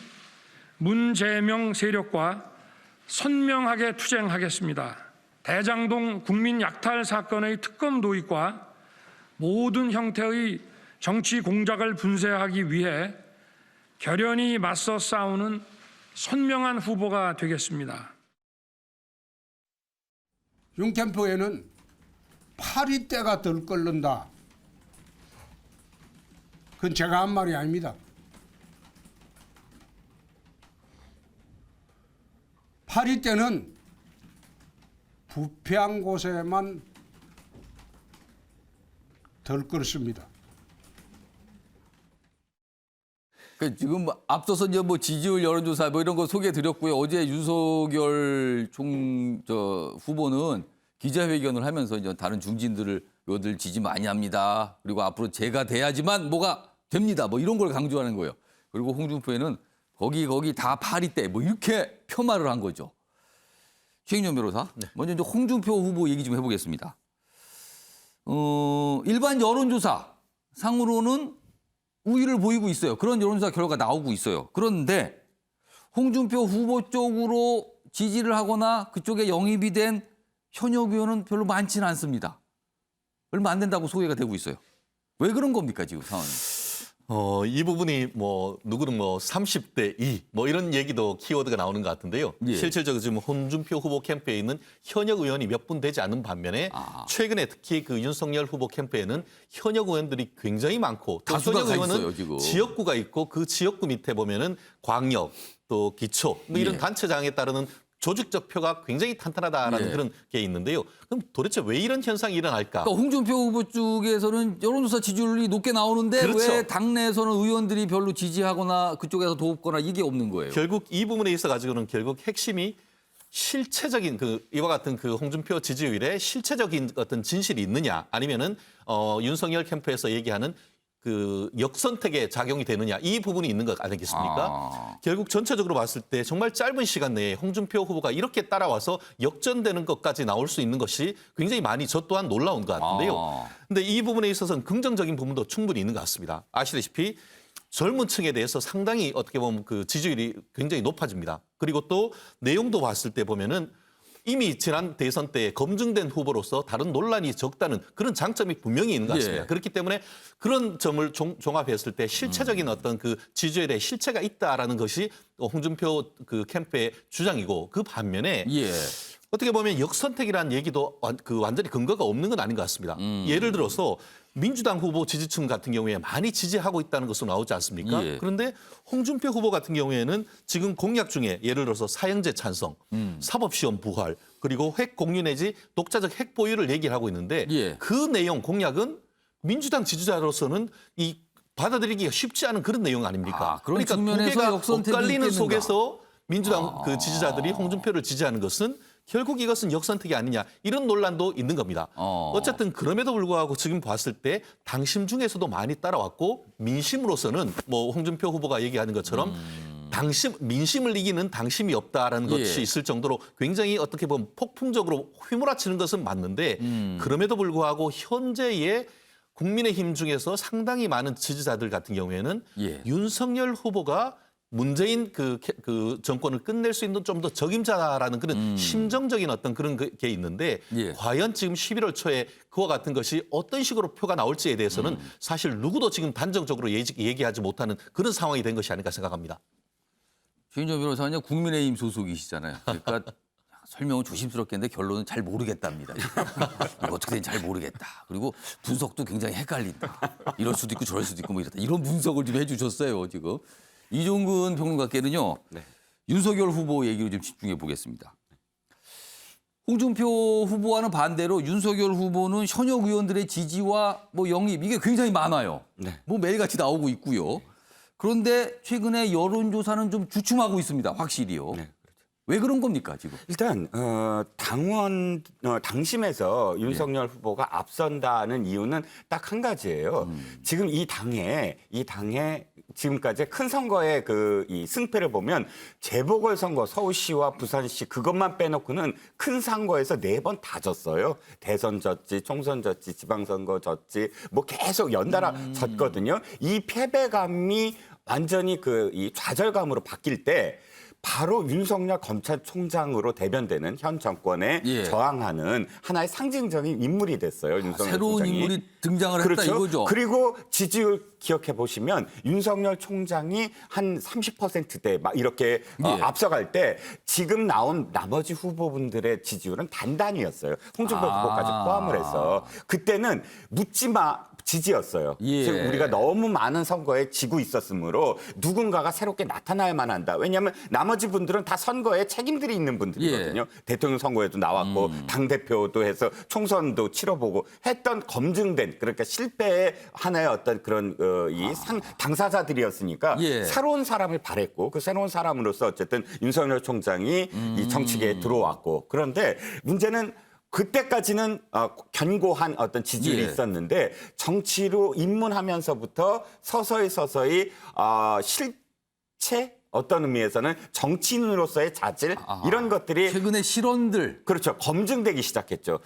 문재명 세력과 선명하게 투쟁하겠습니다. 대장동 국민 약탈 사건의 특검 도입과 모든 형태의 정치 공작을 분쇄하기 위해 결연히 맞서 싸우는 선명한 후보가 되겠습니다. 윤 캠프에는 파리 때가 들끓는다. 그건 제가 한 말이 아닙니다. 파리 때는 부패한 곳에만 들끓습니다. 지금 앞서서 이제 뭐 지지율 여론조사 뭐 이런 거 소개해 드렸고요. 어제 윤석열 후보는 기자회견을 하면서 이제 다른 중진들을 요들 지지 많이 합니다. 그리고 앞으로 제가 돼야지만 뭐가 됩니다. 뭐 이런 걸 강조하는 거예요. 그리고 홍준표에는 거기 다 파리 때 뭐 이렇게 폄하를 한 거죠. 최인영 변호사, 먼저 이제 홍준표 후보 얘기 좀 해보겠습니다. 일반 여론조사 상으로는 우위를 보이고 있어요. 그런 여론조사 결과가 나오고 있어요. 그런데 홍준표 후보 쪽으로 지지를 하거나 그쪽에 영입이 된 현역 의원은 별로 많지는 않습니다. 얼마 안 된다고 소개가 되고 있어요. 왜 그런 겁니까, 지금 상황이? 이 부분이 뭐 누구는 뭐 30대 2 뭐 이런 얘기도 키워드가 나오는 것 같은데요. 예. 실질적으로 지금 홍준표 후보 캠프에 있는 현역 의원이 몇 분 되지 않는 반면에 최근에 특히 그 윤석열 후보 캠프에는 현역 의원들이 굉장히 많고 또 다수가 현역 의원은 있어요, 지금. 지역구가 있고 그 지역구 밑에 보면은 광역 또 기초 뭐 이런 예. 단체장에 따르는 조직적 표가 굉장히 탄탄하다라는 예. 그런 게 있는데요. 그럼 도대체 왜 이런 현상이 일어날까? 그러니까 홍준표 후보 쪽에서는 여론조사 지지율이 높게 나오는데 그렇죠. 왜 당내에서는 의원들이 별로 지지하거나 그쪽에서 돕거나 이게 없는 거예요? 결국 이 부분에 있어 가지고는 결국 핵심이 실체적인 이와 같은 홍준표 지지율에 실체적인 어떤 진실이 있느냐 아니면은 윤석열 캠프에서 얘기하는 역선택의 작용이 되느냐 이 부분이 있는 것 아니겠습니까? 결국 전체적으로 봤을 때 정말 짧은 시간 내에 홍준표 후보가 이렇게 따라와서 역전되는 것까지 나올 수 있는 것이 굉장히 많이 저 또한 놀라운 것 같은데요. 근데 이 부분에 있어서는 긍정적인 부분도 충분히 있는 것 같습니다. 아시다시피 젊은 층에 대해서 상당히 어떻게 보면 지지율이 굉장히 높아집니다. 그리고 또 내용도 봤을 때 보면은 이미 지난 대선 때 검증된 후보로서 다른 논란이 적다는 그런 장점이 분명히 있는 것 같습니다. 예. 그렇기 때문에 그런 점을 종합했을 때 실체적인 어떤 지지율에 실체가 있다라는 것이 홍준표 캠프의 주장이고 그 반면에 예. 어떻게 보면 역선택이라는 얘기도 완전히 근거가 없는 건 아닌 것 같습니다. 예를 들어서 민주당 후보 지지층 같은 경우에 많이 지지하고 있다는 것으로 나오지 않습니까? 예. 그런데 홍준표 후보 같은 경우에는 지금 공약 중에 예를 들어서 사형제 찬성, 사법시험 부활, 그리고 핵 공유 내지 독자적 핵 보유를 얘기를 하고 있는데 예. 그 내용 공약은 민주당 지지자로서는 이 받아들이기가 쉽지 않은 그런 내용 아닙니까? 아, 그런 그러니까 두 측면에서 개가 역선택이 엇갈리는 있겠는가? 속에서 민주당 그 지지자들이 홍준표를 지지하는 것은 결국 이것은 역선택이 아니냐 이런 논란도 있는 겁니다. 어쨌든 그럼에도 불구하고 지금 봤을 때 당심 중에서도 많이 따라왔고 민심으로서는 뭐 홍준표 후보가 얘기하는 것처럼 민심을 이기는 당심이 없다라는 예. 것이 있을 정도로 굉장히 어떻게 보면 폭풍적으로 휘몰아치는 것은 맞는데 그럼에도 불구하고 현재의 국민의힘 중에서 상당히 많은 지지자들 같은 경우에는 예. 윤석열 후보가 문재인 그 정권을 끝낼 수 있는 좀 더 적임자라는 그런 심정적인 어떤 그런 게 있는데 예. 과연 지금 11월 초에 그와 같은 것이 어떤 식으로 표가 나올지에 대해서는 사실 누구도 지금 단정적으로 얘기하지 못하는 그런 상황이 된 것이 아닐까 생각합니다. 최인정 변호사는요 국민의힘 소속이시잖아요. 그러니까 설명은 조심스럽게 했는데 결론은 잘 모르겠답니다. 이거 어떻게 되는지 잘 모르겠다. 그리고 분석도 굉장히 헷갈린다. 이럴 수도 있고 저럴 수도 있고 뭐 이렇다. 이런 분석을 좀 해주셨어요 지금. 이종근 평론가께는요. 네. 윤석열 후보 얘기로 좀 집중해 보겠습니다. 홍준표 후보와는 반대로 윤석열 후보는 현역 의원들의 지지와 뭐 영입 이게 굉장히 많아요. 네. 뭐 매일같이 나오고 있고요. 그런데 최근에 여론조사는 좀 주춤하고 있습니다. 확실히요. 네. 왜 그런 겁니까 지금? 일단 당심에서 윤석열 후보가 앞선다는 이유는 딱 한 가지예요. 지금 이 당에 지금까지 큰 선거의 이 승패를 보면 재보궐 선거 서울시와 부산시 그것만 빼놓고는 큰 선거에서 4번 다 졌어요. 대선 졌지, 총선 졌지, 지방선거 졌지, 뭐 계속 연달아 졌거든요. 이 패배감이 완전히 이 좌절감으로 바뀔 때. 바로 윤석열 검찰총장으로 대변되는 현 정권에 예. 저항하는 하나의 상징적인 인물이 됐어요. 윤석열 새로운 총장이. 인물이 등장을 그렇죠? 했다 이거죠. 그리고 지지율 기억해 보시면 윤석열 총장이 한 30%대 막 이렇게 예. 앞서갈 때 지금 나온 나머지 후보분들의 지지율은 단단이었어요. 홍준표 후보까지 포함을 해서 그때는 묻지마 지지였어요. 예. 지금 우리가 너무 많은 선거에 지고 있었으므로 누군가가 새롭게 나타나야만 한다. 왜냐하면 나머지 분들은 다 선거에 책임들이 있는 분들이거든요. 예. 대통령 선거에도 나왔고 당대표도 해서 총선도 치러보고 했던 검증된 그러니까 실패의 하나의 어떤 그런 당사자들이었으니까 예. 새로운 사람을 바랬고 그 새로운 사람으로서 어쨌든 윤석열 총장이 이 정치계에 들어왔고 그런데 문제는 그때까지는 견고한 어떤 지지율이 예. 있었는데 정치로 입문하면서부터 서서히 실체 어떤 의미에서는 정치인으로서의 자질 이런 것들이 최근에 실언들 그렇죠 검증되기 시작했죠.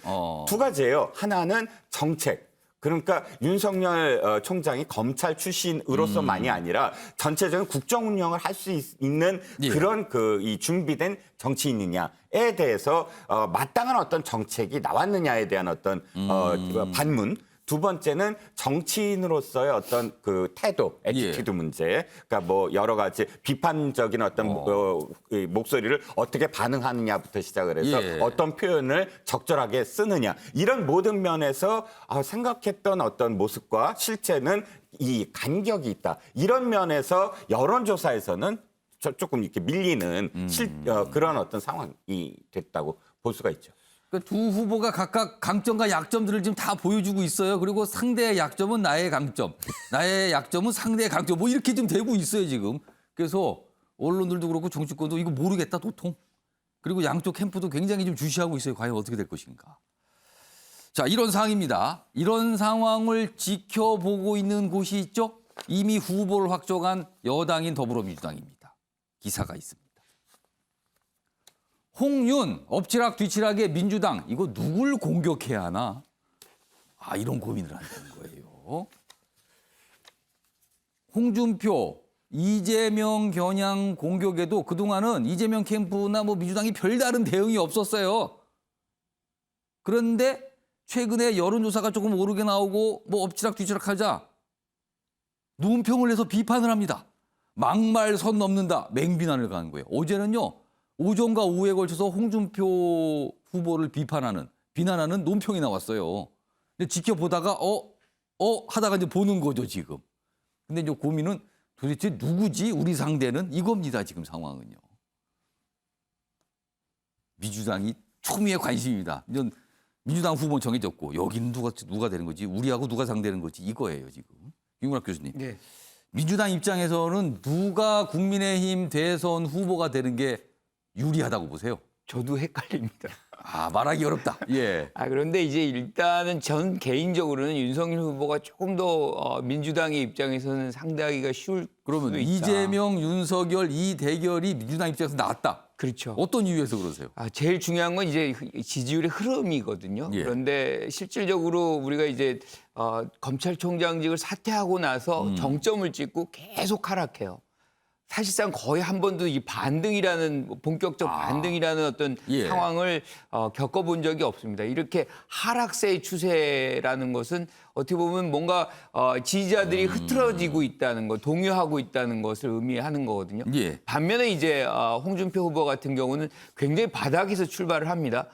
두 가지예요. 하나는 정책. 그러니까 윤석열 총장이 검찰 출신으로서만이 아니라 전체적인 국정 운영을 할 수 있는 예. 그런 이 준비된 정치인이냐에 대해서 마땅한 어떤 정책이 나왔느냐에 대한 어떤 반문. 두 번째는 정치인으로서의 어떤 태도, 애티튜드 문제. 그러니까 뭐 여러 가지 비판적인 어떤 목소리를 어떻게 반응하느냐부터 시작을 해서 예. 어떤 표현을 적절하게 쓰느냐. 이런 모든 면에서 생각했던 어떤 모습과 실체는 이 간격이 있다. 이런 면에서 여론조사에서는 조금 이렇게 밀리는 그런 어떤 상황이 됐다고 볼 수가 있죠. 그러니까 두 후보가 각각 강점과 약점들을 지금 다 보여주고 있어요. 그리고 상대의 약점은 나의 강점, 나의 약점은 상대의 강점. 뭐 이렇게 좀 되고 있어요 지금. 그래서 언론들도 그렇고 정치권도 이거 모르겠다 도통. 그리고 양쪽 캠프도 굉장히 좀 주시하고 있어요. 과연 어떻게 될 것인가. 자, 이런 상황입니다. 이런 상황을 지켜보고 있는 곳이 있죠. 이미 후보를 확정한 여당인 더불어민주당입니다. 기사가 있습니다. 홍윤, 엎치락뒤치락의 민주당, 이거 누굴 공격해야 하나? 이런 고민을 하는 거예요. 홍준표, 이재명 겨냥 공격에도 그동안은 이재명 캠프나 뭐 민주당이 별다른 대응이 없었어요. 그런데 최근에 여론조사가 조금 오르게 나오고 뭐 엎치락뒤치락 하자 눈평을 내서 비판을 합니다. 막말 선 넘는다. 맹비난을 가는 거예요. 어제는요. 오전과 오후에 걸쳐서 홍준표 후보를 비난하는 논평이 나왔어요. 근데 지켜보다가 하다가 이제 보는 거죠, 지금. 근데 이제 고민은 도대체 누구지? 우리 상대는 이겁니다, 지금 상황은요. 민주당이 초미의 관심입니다. 이제 민주당 후보 정해졌고 여기는 누가 되는 거지? 우리하고 누가 상대하는 거지? 이거예요, 지금. 김구락 교수님. 네. 민주당 입장에서는 누가 국민의힘 대선 후보가 되는 게 유리하다고 보세요? 저도 헷갈립니다. 말하기 어렵다. 예. 그런데 이제 일단은 전 개인적으로는 윤석열 후보가 조금 더 민주당의 입장에서는 상대하기가 쉬울 그러면 수도 있다. 이재명, 윤석열 이 대결이 민주당 입장에서 낫다. 그렇죠. 어떤 이유에서 그러세요? 제일 중요한 건 이제 지지율의 흐름이거든요. 예. 그런데 실질적으로 우리가 이제 검찰총장직을 사퇴하고 나서 정점을 찍고 계속 하락해요. 사실상 거의 한 번도 이 반등이라는 본격적 반등이라는 어떤 예. 상황을 겪어본 적이 없습니다. 이렇게 하락세의 추세라는 것은 어떻게 보면 뭔가 지지자들이 흐트러지고 있다는 것, 동요하고 있다는 것을 의미하는 거거든요. 예. 반면에 이제 홍준표 후보 같은 경우는 굉장히 바닥에서 출발을 합니다.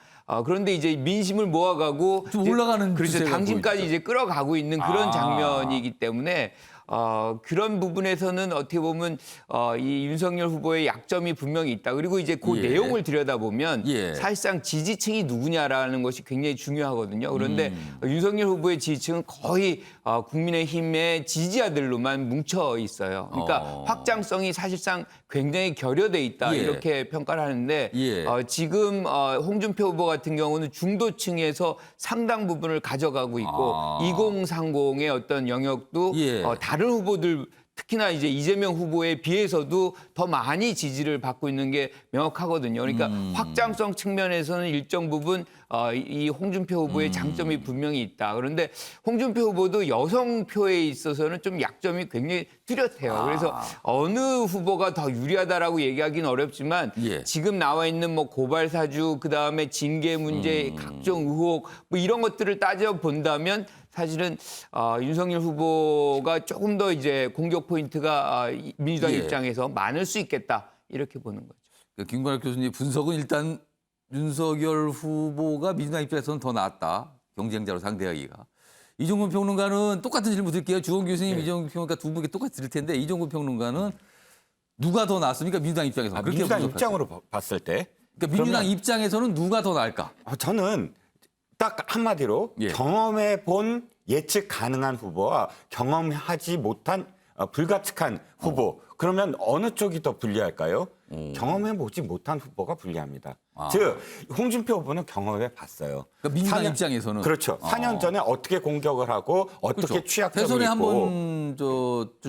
그런데 이제 민심을 모아가고 좀 올라가는 그렇죠. 추세가 당심까지 보이죠. 이제 끌어가고 있는 그런 장면이기 때문에 그런 부분에서는 어떻게 보면 이 윤석열 후보의 약점이 분명히 있다. 그리고 이제 그 예. 내용을 들여다보면 예. 사실상 지지층이 누구냐라는 것이 굉장히 중요하거든요. 그런데 윤석열 후보의 지지층은 거의 국민의힘의 지지자들로만 뭉쳐 있어요. 그러니까 확장성이 사실상 굉장히 결여돼 있다. 예. 이렇게 평가를 하는데 예. 지금 홍준표 후보 같은 경우는 중도층에서 상당 부분을 가져가고 있고 2030의 어떤 영역도 예. 다른 후보들 특히나 이제 이재명 후보에 비해서도 더 많이 지지를 받고 있는 게 명확하거든요. 그러니까 확장성 측면에서는 일정 부분 이 홍준표 후보의 장점이 분명히 있다. 그런데 홍준표 후보도 여성표에 있어서는 좀 약점이 굉장히 뚜렷해요. 그래서 어느 후보가 더 유리하다라고 얘기하기는 어렵지만 예. 지금 나와 있는 뭐 고발 사주, 그다음에 징계 문제, 각종 의혹 뭐 이런 것들을 따져 본다면 사실은 윤석열 후보가 조금 더 이제 공격 포인트가 민주당 예. 입장에서 많을 수 있겠다 이렇게 보는 거죠. 김관학 교수님 분석은 일단 윤석열 후보가 민주당 입장에서는 더 낫다. 경쟁자로 상대하기가. 이종근 평론가는 똑같은 질문 드릴게요. 주원 교수님, 네. 이종근 평론가 두 분께 똑같이 드릴 텐데 이종근 평론가는 누가 더 낫습니까? 민주당 입장에서. 그렇게 민주당 분석하세요. 입장으로 봤을 때 그러니까 민주당 그러면- 입장에서는 누가 더 나을까? 저는 딱 한마디로 예. 경험해 본 예측 가능한 후보와 경험하지 못한 불가측한 후보. 그러면 어느 쪽이 더 불리할까요? 경험해 보지 못한 후보가 불리합니다. 즉 홍준표 후보는 경험해 봤어요. 그러니까 민주당 입장에서는. 그렇죠. 4년 전에 어떻게 공격을 하고 어떻게 그렇죠. 취약점이 대선에 있고 한번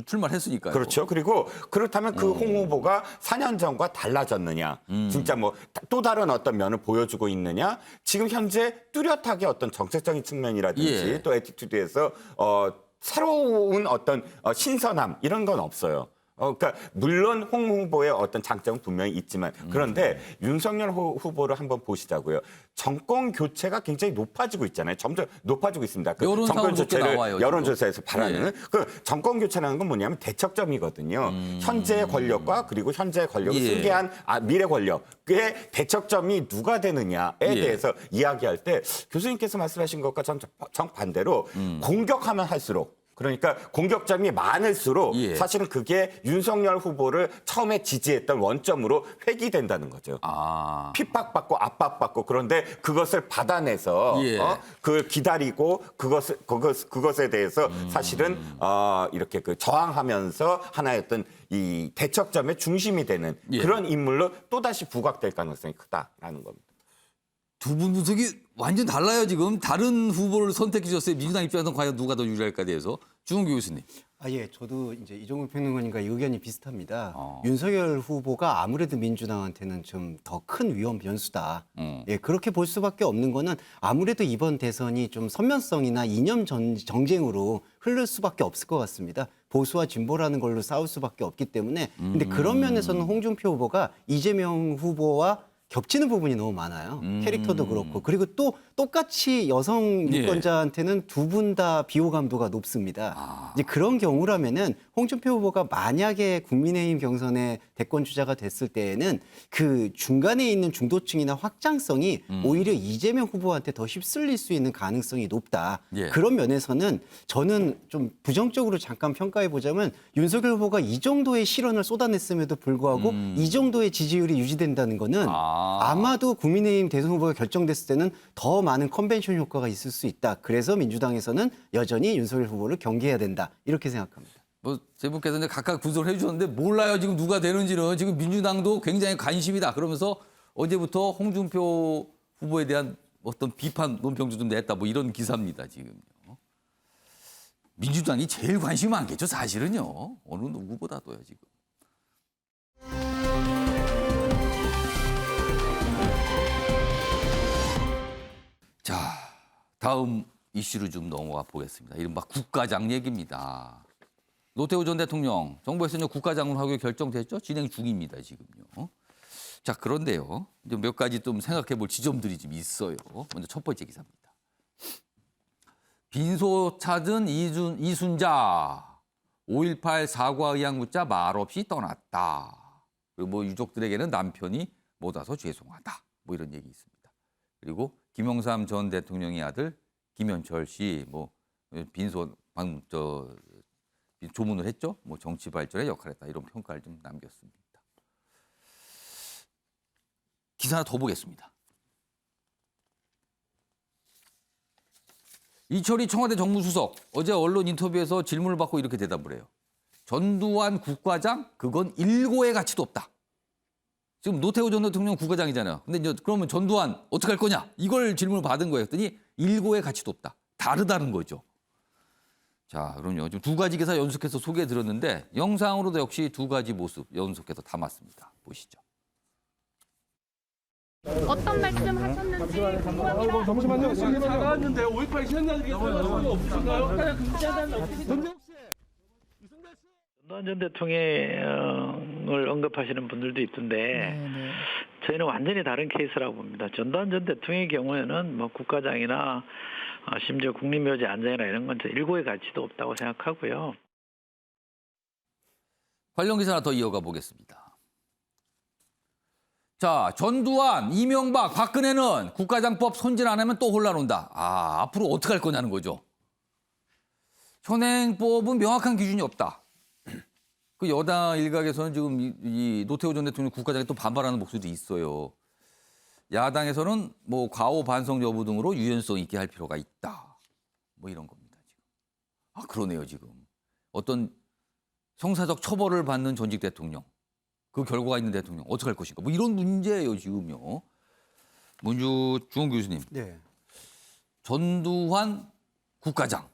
출마했으니까요. 그렇죠. 그리고 그렇다면 그 홍 후보가 4년 전과 달라졌느냐, 진짜 뭐 또 다른 어떤 면을 보여주고 있느냐, 지금 현재 뚜렷하게 어떤 정책적인 측면이라든지 예. 또 애티튜드에서 새로운 어떤 신선함 이런 건 없어요. 그러니까 물론 홍 후보의 어떤 장점은 분명히 있지만 그런데 윤석열 후보를 한번 보시자고요. 정권 교체가 굉장히 높아지고 있잖아요. 점점 높아지고 있습니다. 그 여론상으로 정권 그렇게 교체를 나와요, 지금. 여론조사에서 바라는 예. 그 정권 교체라는 건 뭐냐면 대척점이거든요. 현재 권력과 그리고 현재 권력을 예. 승계한 미래 권력의 대척점이 누가 되느냐에 예. 대해서 이야기할 때 교수님께서 말씀하신 것과 정반대로 공격하면 할수록 그러니까 공격점이 많을수록 예. 사실은 그게 윤석열 후보를 처음에 지지했던 원점으로 회귀된다는 거죠. 핍박받고 압박받고 그런데 그것을 받아내서 예. 그걸 기다리고 그것에 대해서 사실은 이렇게 그 저항하면서 하나의 어떤 이 대척점의 중심이 되는 예. 그런 인물로 또다시 부각될 가능성이 크다라는 겁니다. 두 분 분석이 완전 달라요, 지금. 다른 후보를 선택해 주셨어요. 민주당 입장에서는 과연 누가 더 유리할까에 대해서. 주홍기 교수님. 예, 저도 이제 이종근 평론가님과 의견이 비슷합니다. 윤석열 후보가 아무래도 민주당한테는 좀 더 큰 위험 변수다. 예, 그렇게 볼 수밖에 없는 거는 아무래도 이번 대선이 좀 선면성이나 이념 정쟁으로 흐를 수밖에 없을 것 같습니다. 보수와 진보라는 걸로 싸울 수밖에 없기 때문에. 근데 그런 면에서는 홍준표 후보가 이재명 후보와 겹치는 부분이 너무 많아요. 캐릭터도 그렇고. 그리고 또 똑같이 여성 예. 유권자한테는 두 분 다 비호 감도가 높습니다. 이제 그런 경우라면은 홍준표 후보가 만약에 국민의힘 경선에 대권 주자가 됐을 때에는 그 중간에 있는 중도층이나 확장성이 오히려 이재명 후보한테 더 휩쓸릴 수 있는 가능성이 높다. 예. 그런 면에서는 저는 좀 부정적으로 잠깐 평가해 보자면 윤석열 후보가 이 정도의 실언을 쏟아냈음에도 불구하고 이 정도의 지지율이 유지된다는 거는 아마도 국민의힘 대선 후보가 결정됐을 때는 더 많은 컨벤션 효과가 있을 수 있다. 그래서 민주당에서는 여전히 윤석열 후보를 경계해야 된다. 이렇게 생각합니다. 뭐 세 분께서 이제 각각 분석을 해주셨는데 몰라요. 지금 누가 되는지는. 지금 민주당도 굉장히 관심이다. 그러면서 어제부터 홍준표 후보에 대한 어떤 비판 논평도 좀 냈다. 뭐 이런 기사입니다. 지금요. 민주당이 제일 관심 많겠죠. 사실은요. 어느 누구보다도요. 지금. 자, 다음 이슈로 좀 넘어가 보겠습니다. 이른바 국가장 얘기입니다. 노태우 전 대통령 정부에서 이제 국가장으로 하기로 결정됐죠. 진행 중입니다. 지금요. 자, 그런데요. 이제 몇 가지 좀 생각해 볼 지점들이 좀 있어요. 먼저 첫 번째 기사입니다. 빈소 찾은 이순자 5.18 사과 의향 묻자 말없이 떠났다. 그리고 뭐 유족들에게는 남편이 못 와서 죄송하다. 뭐 이런 얘기 있습니다. 그리고 김영삼 전 대통령의 아들 김현철 씨 뭐 빈소 조문을 했죠. 뭐 정치 발전에 역할했다. 이런 평가를 좀 남겼습니다. 기사 하나 더 보겠습니다. 이철희 청와대 정무수석 어제 언론 인터뷰에서 질문을 받고 이렇게 대답을 해요. 전두환 국가장 그건 일고의 가치도 없다. 지금 노태우 전 대통령 국가장이잖아요. 근데 이제 그러면 전두환 어떻게 할 거냐? 이걸 질문을 받은 거예요. 했더니 일고의 가치도 없다. 다르다는 거죠. 자, 그럼요. 지금 두 가지 기사 연속해서 소개해 드렸는데 영상으로도 역시 두 가지 모습 연속해서 담았습니다. 보시죠. 어떤 말씀 하셨는지 궁금합니다. 잠시만요. 나갔는데 5.18 시행자들이 없으신가요? 전두환 전 대통령을 언급하시는 분들도 있던데 저희는 완전히 다른 케이스라고 봅니다. 전두환 전 대통령의 경우에는 뭐 국가장이나 심지어 국립묘지 안장이나 이런 건 일고의 가치도 없다고 생각하고요. 관련 기사 하나 더 이어가 보겠습니다. 자, 전두환, 이명박, 박근혜는 국가장법 손질 안 하면 또 혼란 온다. 앞으로 어떻게 할 거냐는 거죠. 현행법은 명확한 기준이 없다. 그 여당 일각에서는 지금 이 노태우 전 대통령 국가장에 또 반발하는 목소리도 있어요. 야당에서는 뭐 과오 반성 여부 등으로 유연성 있게 할 필요가 있다. 뭐 이런 겁니다. 지금. 그러네요, 지금. 어떤 형사적 처벌을 받는 전직 대통령. 그 결과가 있는 대통령 어떻게 할 것인가. 뭐 이런 문제예요, 지금요. 문주중 교수님. 네. 전두환 국가장.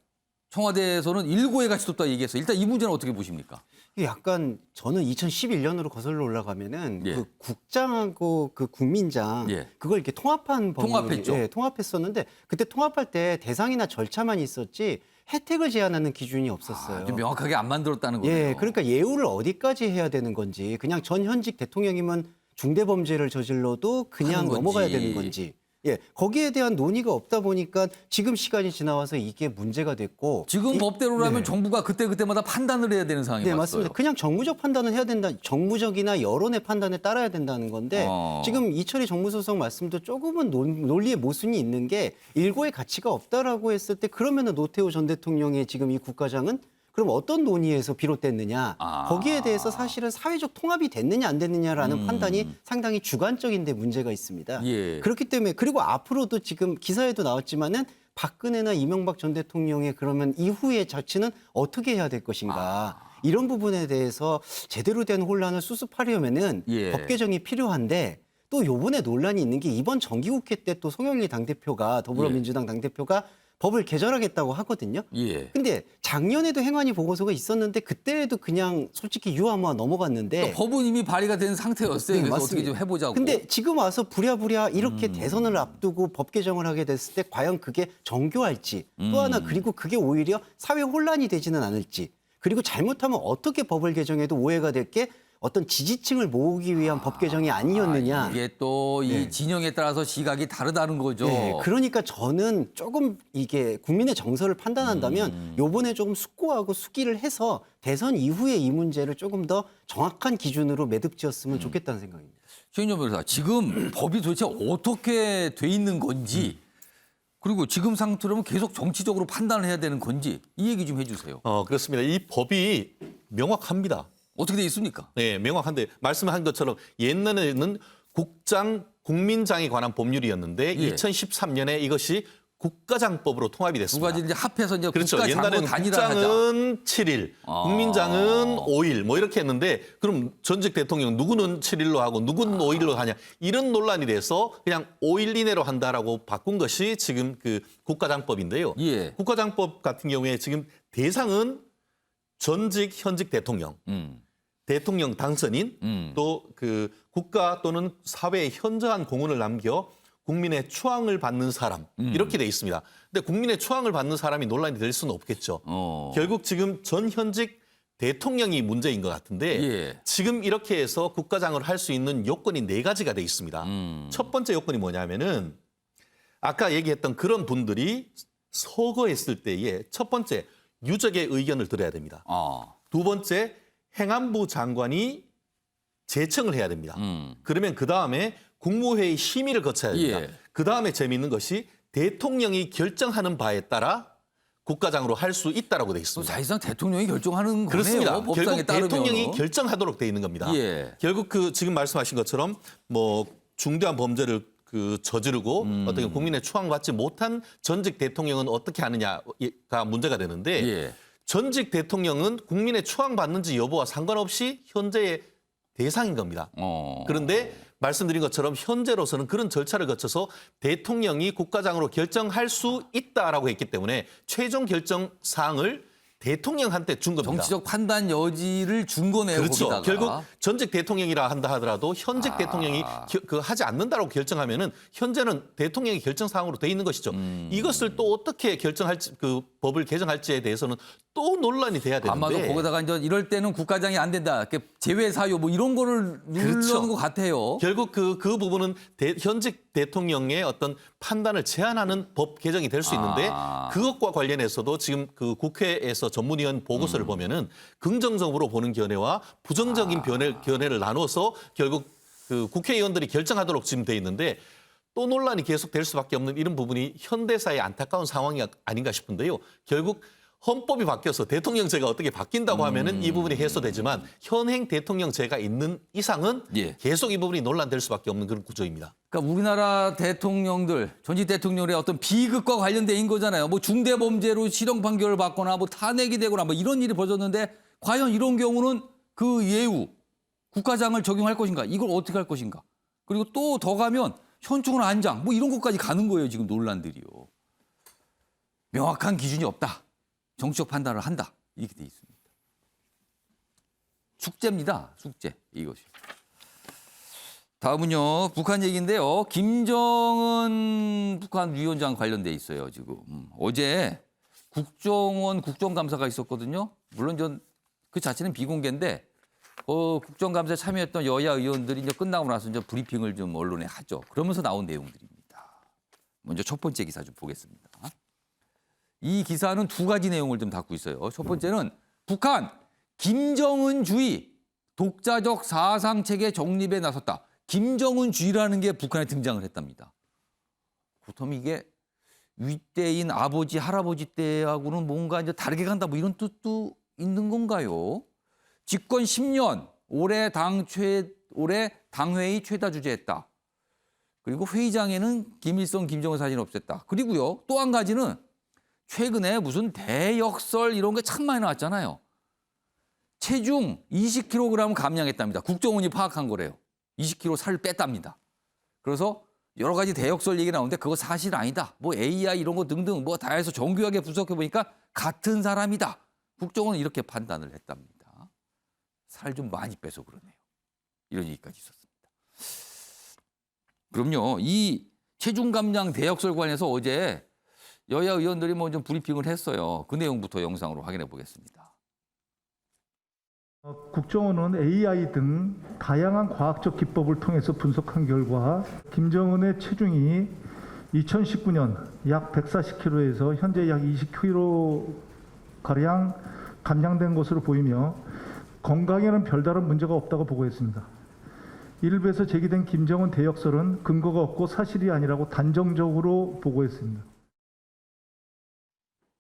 청와대에서는 일고의 가치도 없다 얘기했어요. 일단 이 문제는 어떻게 보십니까? 이게 약간 저는 2011년으로 거슬러 올라가면은 예. 그 국장하고 그 국민장 예. 그걸 이렇게 통합한 통합했죠. 예, 통합했었는데 그때 통합할 때 대상이나 절차만 있었지 혜택을 제한하는 기준이 없었어요. 좀 명확하게 안 만들었다는 거예요. 예, 그러니까 예우를 어디까지 해야 되는 건지 그냥 전 현직 대통령이면 중대범죄를 저질러도 그냥 하는 건지. 넘어가야 되는 건지. 예, 거기에 대한 논의가 없다 보니까 지금 시간이 지나와서 이게 문제가 됐고 지금 법대로라면 네. 정부가 그때마다 판단을 해야 되는 상황이 네, 왔어요. 맞습니다. 그냥 정무적 판단을 해야 된다. 정무적이나 여론의 판단에 따라야 된다는 건데 지금 이철희 정무수석 말씀도 조금은 논리의 모순이 있는 게 일고의 가치가 없다라고 했을 때 그러면은 노태우 전 대통령의 지금 이 국가장은 그럼 어떤 논의에서 비롯됐느냐. 거기에 대해서 사실은 사회적 통합이 됐느냐 안 됐느냐라는 판단이 상당히 주관적인데 문제가 있습니다. 예. 그렇기 때문에 그리고 앞으로도 지금 기사에도 나왔지만은 박근혜나 이명박 전 대통령의 그러면 이후의 자치는 어떻게 해야 될 것인가. 이런 부분에 대해서 제대로 된 혼란을 수습하려면은 예. 법 개정이 필요한데 또 요번에 논란이 있는 게 이번 정기국회 때 또 송영길 당대표가 더불어민주당 당대표가 법을 개정하겠다고 하거든요. 예. 근데 작년에도 행안위 보고서가 있었는데 그때도 그냥 솔직히 유아무아 넘어갔는데 그러니까 법은 이미 발의가 된 상태였어요. 네, 그래서 맞습니다. 어떻게 좀 해보자고. 근데 지금 와서 부랴부랴 이렇게 대선을 앞두고 법 개정을 하게 됐을 때 과연 그게 정교할지 또 하나 그리고 그게 오히려 사회 혼란이 되지는 않을지 그리고 잘못하면 어떻게 법을 개정해도 오해가 될 게 어떤 지지층을 모으기 위한 법 개정이 아니었느냐. 이게 또 이 진영에 따라서 시각이 다르다는 거죠. 네, 그러니까 저는 조금 이게 국민의 정서를 판단한다면 요번에 조금 숙고하고 숙기를 해서 대선 이후에 이 문제를 조금 더 정확한 기준으로 매듭지었으면 좋겠다는 생각입니다. 최인정 변호사, 지금 법이 도대체 어떻게 돼 있는 건지 그리고 지금 상태로는 계속 정치적으로 판단을 해야 되는 건지 이 얘기 좀 해주세요. 그렇습니다. 이 법이 명확합니다. 어떻게 돼 있습니까? 네, 명확한데 말씀한 것처럼 옛날에는 국민장에 관한 법률이었는데 2013년에 이것이 국가장법으로 통합이 두 됐습니다. 가지 이제 합해서 이제 그렇죠. 국가장으로 옛날에는 단일화하자. 국장은 7일, 국민장은 5일 뭐 이렇게 했는데 그럼 전직 대통령 누구는 7일로 하고 누구는 5일로 하냐 이런 논란이 돼서 그냥 5일 이내로 한다라고 바꾼 것이 지금 그 국가장법인데요. 예. 국가장법 같은 경우에 지금 대상은 전직 현직 대통령, 대통령 당선인 또 그 국가 또는 사회에 현저한 공헌을 남겨 국민의 추앙을 받는 사람 이렇게 돼 있습니다. 근데 국민의 추앙을 받는 사람이 논란이 될 수는 없겠죠. 결국 지금 전 현직 대통령이 문제인 것 같은데 예. 지금 이렇게 해서 국가장을 할 수 있는 요건이 4가지가 돼 있습니다. 첫 번째 요건이 뭐냐면은 아까 얘기했던 그런 분들이 서거했을 때에 첫 번째 유족의 의견을 들어야 됩니다. 두 번째 행안부 장관이 제청을 해야 됩니다. 그러면 그다음에 국무회의 심의를 거쳐야 됩니다. 예. 그다음에 재미있는 것이 대통령이 결정하는 바에 따라 국가장으로 할 수 있다라고 돼 있습니다. 사실상 대통령이 결정하는 거네요. 그렇습니다. 법상에 결국 따르면. 대통령이 결정하도록 돼 있는 겁니다. 예. 결국 그 지금 말씀하신 것처럼 뭐 중대한 범죄를 그 저지르고 어떻게 국민의 추앙받지 못한 전직 대통령은 어떻게 하느냐가 문제가 되는데 예. 전직 대통령은 국민의 추앙받는지 여부와 상관없이 현재의 대상인 겁니다. 그런데 말씀드린 것처럼 현재로서는 그런 절차를 거쳐서 대통령이 국가장으로 결정할 수 있다라고 했기 때문에 최종 결정 사항을 대통령한테 준 겁니다. 정치적 판단 여지를 준 거네요. 그렇죠. 거기다가. 결국 전직 대통령이라 한다 하더라도 현직 대통령이 하지 않는다라고 결정하면은 현재는 대통령의 결정 사항으로 돼 있는 것이죠. 이것을 또 어떻게 결정할지 그 법을 개정할지에 대해서는 또 논란이 돼야 되는데 아마도 거기다가 이제 이럴 때는 국가장이 안 된다. 이렇게 제외 사유 뭐 이런 거를 누르는 그렇죠. 것 같아요. 결국 그 부분은 현직 대통령의 어떤 판단을 제한하는 법 개정이 될 수 있는데 그것과 관련해서도 지금 그 국회에서 전문위원 보고서를 보면은 긍정적으로 보는 견해와 부정적인 견해를 나눠서 결국 그 국회의원들이 결정하도록 지금 돼 있는데 또 논란이 계속될 수밖에 없는 이런 부분이 현대사의 안타까운 상황이 아닌가 싶은데요. 결국 헌법이 바뀌어서 대통령제가 어떻게 바뀐다고 하면은 이 부분이 해소되지만 현행 대통령제가 있는 이상은 계속 이 부분이 논란될 수밖에 없는 그런 구조입니다. 그러니까 우리나라 대통령들, 전직 대통령의 어떤 비극과 관련된 거잖아요. 뭐 중대 범죄로 실형 판결을 받거나 뭐 탄핵이 되거나 뭐 이런 일이 벌어졌는데 과연 이런 경우는 그 예우 국가장을 적용할 것인가? 이걸 어떻게 할 것인가? 그리고 또 더 가면 현충원 안장 뭐 이런 것까지 가는 거예요. 지금 논란들이요. 명확한 기준이 없다. 정치적 판단을 한다. 이렇게 돼 있습니다. 숙제입니다. 숙제 이것이. 다음은요. 북한 얘기인데요. 김정은 북한 위원장 관련돼 있어요. 지금. 어제 국정원 국정감사가 있었거든요. 물론 그 자체는 비공개인데 국정감사에 참여했던 여야 의원들이 이제 끝나고 나서 이제 브리핑을 좀 언론에 하죠. 그러면서 나온 내용들입니다. 먼저 첫 번째 기사 좀 보겠습니다. 이 기사는 두 가지 내용을 좀 담고 있어요. 첫 번째는 북한 김정은주의 독자적 사상체계 정립에 나섰다. 김정은주의라는 게 북한에 등장을 했답니다. 그렇다면 이게 윗대인 아버지, 할아버지 때하고는 뭔가 이제 다르게 간다 뭐 이런 뜻도 있는 건가요? 집권 10년, 올해 당회의 최다 주재했다. 그리고 회의장에는 김일성, 김정은 사진 없앴다. 그리고요, 또 한 가지는 최근에 무슨 대역설 이런 게 참 많이 나왔잖아요. 체중 20kg 감량했답니다. 국정원이 파악한 거래요. 20kg 살을 뺐답니다. 그래서 여러 가지 대역설 얘기 나오는데 그거 사실 아니다. 뭐 AI 이런 거 등등 뭐 다 해서 정교하게 분석해 보니까 같은 사람이다. 국정원은 이렇게 판단을 했답니다. 살 좀 많이 빼서 그러네요. 이런 얘기까지 있었습니다. 그럼요. 이 체중 감량 대역설 관련해서 어제 여야 의원들이 뭐 좀 브리핑을 했어요. 그 내용부터 영상으로 확인해 보겠습니다. 국정원은 AI 등 다양한 과학적 기법을 통해서 분석한 결과 김정은의 체중이 2019년 약 140kg에서 현재 약 20kg가량 감량된 것으로 보이며 건강에는 별다른 문제가 없다고 보고했습니다. 일부에서 제기된 김정은 대역설은 근거가 없고 사실이 아니라고 단정적으로 보고했습니다.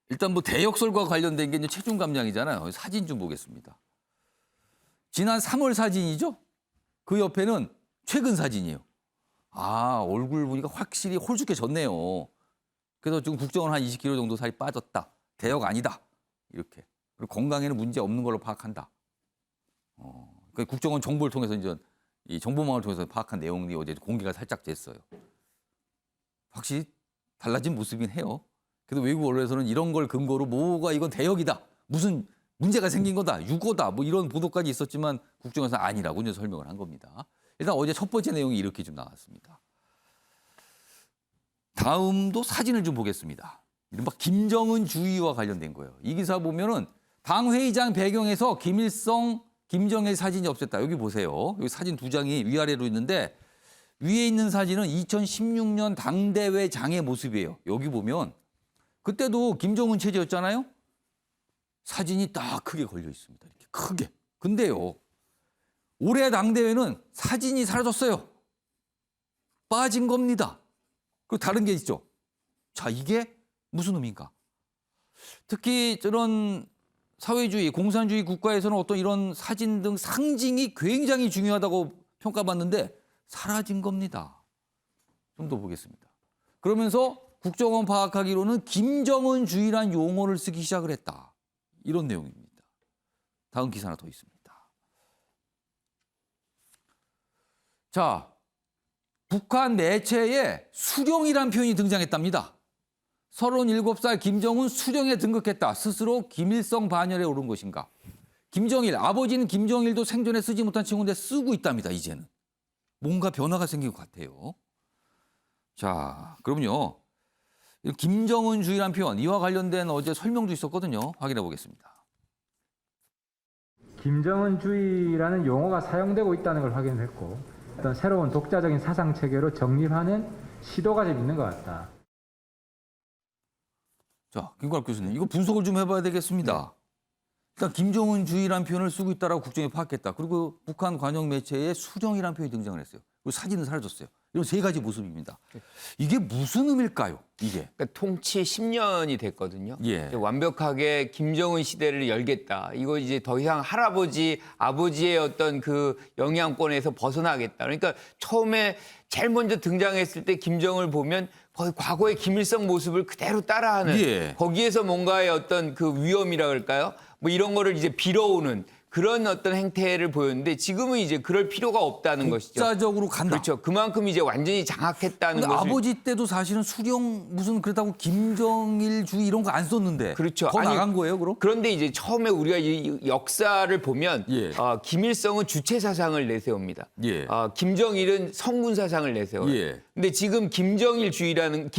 일단 뭐 대역설과 관련된 게 이제 체중 감량이잖아요. 사진 좀 보겠습니다. 지난 3월 사진이죠? 그 옆에는 최근 사진이에요. 아, 얼굴 보니까 확실히 홀쭉해졌네요. 그래서 지금 국정원 한 20kg 정도 살이 빠졌다. 대역 아니다. 이렇게. 그리고 건강에는 문제 없는 걸로 파악한다. 그 국정원 정보를 통해서 이제 이 정보망을 통해서 파악한 내용이 어제 공개가 살짝 됐어요. 확실히 달라진 모습이긴 해요. 그래도 외국 언론에서는 이런 걸 근거로 뭐가 이건 대역이다. 무슨 문제가 생긴 거다. 유고다. 뭐 이런 보도까지 있었지만 국정원에서 아니라고 이제 설명을 한 겁니다. 일단 어제 첫 번째 내용이 이렇게 좀 나왔습니다. 다음도 사진을 좀 보겠습니다. 이른바 김정은 주의와 관련된 거예요. 이 기사 보면은 당 회의장 배경에서 김일성, 김정일 사진이 없었다. 여기 보세요. 여기 사진 두 장이 위아래로 있는데 위에 있는 사진은 2016년 당대회 장의 모습이에요. 여기 보면 그때도 김정은 체제였잖아요. 사진이 딱 크게 걸려 있습니다. 이렇게 크게. 근데요. 올해 당대회는 사진이 사라졌어요. 빠진 겁니다. 그리고 다른 게 있죠. 자, 이게 무슨 의미인가? 특히 저런 사회주의, 공산주의 국가에서는 어떤 이런 사진 등 상징이 굉장히 중요하다고 평가받는데 사라진 겁니다. 좀 더 보겠습니다. 그러면서 국정원 파악하기로는 김정은주의란 용어를 쓰기 시작을 했다. 이런 내용입니다. 다음 기사 하나 더 있습니다. 자, 북한 매체에 수령이란 표현이 등장했답니다. 37살 김정은 수령에 등극했다. 스스로 김일성 반열에 오른 것인가. 김정일, 아버지는 김정일도 생전에 쓰지 못한 칭호인데 쓰고 있답니다. 이제는. 뭔가 변화가 생긴 것 같아요. 자, 그럼요. 김정은주의란 표현, 이와 관련된 어제 설명도 있었거든요. 확인해 보겠습니다. 김정은주의라는 용어가 사용되고 있다는 걸 확인했고 어떤 새로운 독자적인 사상 체계로 정립하는 시도가 좀 있는 것 같다. 자, 김광학 교수님, 이거 분석을 좀 해봐야 되겠습니다. 일단 김정은주의란 표현을 쓰고 있다라고 국정이 파악했다. 그리고 북한 관영 매체에 수령이란 표현이 등장을 했어요. 그리고 사진은 사라졌어요. 이런 세 가지 모습입니다. 이게 무슨 의미일까요? 이게 그러니까 통치 10년이 됐거든요. 예. 완벽하게 김정은 시대를 열겠다. 이거 이제 더 이상 할아버지, 아버지의 어떤 그 영향권에서 벗어나겠다. 그러니까 처음에 제일 먼저 등장했을 때 김정을 보면 거의 과거의 김일성 모습을 그대로 따라하는 예. 거기에서 뭔가의 어떤 그 위험이라 그럴까요? 뭐 이런 거를 이제 빌어오는 그런 어떤 행태를 보였는데 지금은 이제 그럴 필요가 없다는 것이죠. 독자적으로 간다. 그렇죠. 그만큼 이제 완전히 장악했다는 근데 것을. 아버지 때도 사실은 수령 무슨 그렇다고 김정일주의 이런 거 안 썼는데. 그렇죠. 더 아니, 나간 거예요, 그럼? 그런데 이제 처음에 우리가 이 역사를 보면 예. 김일성은 주체 사상을 내세웁니다. 예. 김정일은 성군 사상을 내세워요. 예. 근데 지금 김정은주의라는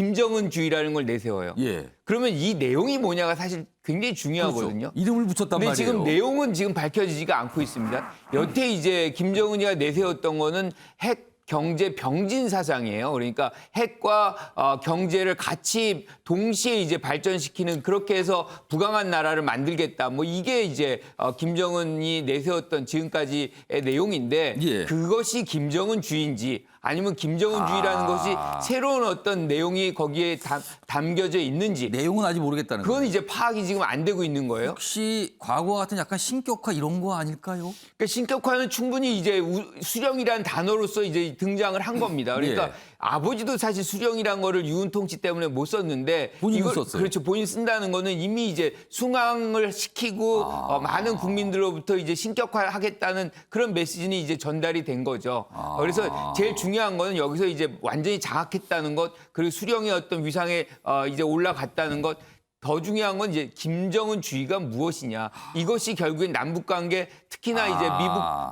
걸 내세워요. 예. 그러면 이 내용이 뭐냐가 사실 굉장히 중요하거든요. 그렇죠. 이름을 붙였단 근데 말이에요. 지금 내용은 지금 밝혀지지가 않고 있습니다. 여태 이제 김정은이가 내세웠던 거는 핵 경제 병진 사상이에요. 그러니까 핵과 경제를 같이 동시에 이제 발전시키는 그렇게 해서 부강한 나라를 만들겠다. 뭐 이게 이제 김정은이 내세웠던 지금까지의 내용인데 예. 그것이 김정은주의인지 아니면 김정은주의라는 것이 새로운 어떤 내용이 거기에 담겨져 있는지 내용은 아직 모르겠다는 그건 거예요. 이제 파악이 지금 안 되고 있는 거예요. 혹시 과거와 같은 약간 신격화 이런 거 아닐까요? 그러니까 신격화는 충분히 이제 수령이라는 단어로서 이제 등장을 한 겁니다. 그러니까 예. 아버지도 사실 수령이라는 거를 유은통치 때문에 못 썼는데 본인은 썼어요. 그렇죠. 본인 쓴다는 거는 이미 이제 숭앙을 시키고 많은 국민들로부터 이제 신격화하겠다는 그런 메시지는 이제 전달이 된 거죠. 그래서 제일 중요한 거는 여기서 이제 완전히 장악했다는 것 그리고 수령의 어떤 위상에 이제 올라갔다는 것 더 중요한 건 이제 김정은주의가 무엇이냐. 이것이 결국엔 남북 관계, 특히나 이제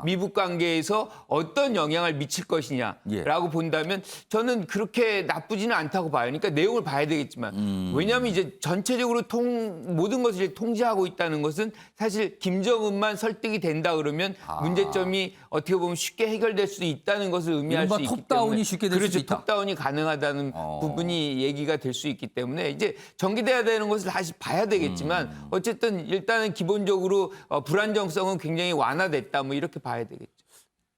미북 관계에서 어떤 영향을 미칠 것이냐라고 본다면 저는 그렇게 나쁘지는 않다고 봐요. 그러니까 내용을 봐야 되겠지만 왜냐하면 이제 전체적으로 모든 것을 이제 통제하고 있다는 것은 사실 김정은만 설득이 된다 그러면 문제점이 어떻게 보면 쉽게 해결될 수 있다는 것을 의미할 수 있기 때문에 톱다운이 쉽게 될 수 있다. 톱다운이 가능하다는 부분이 얘기가 될 수 있기 때문에 이제 전개돼야 되는 것을 다시 봐야 되겠지만 어쨌든 일단은 기본적으로 불안정성은 굉장히 완화됐다 뭐 이렇게 봐야 되겠죠.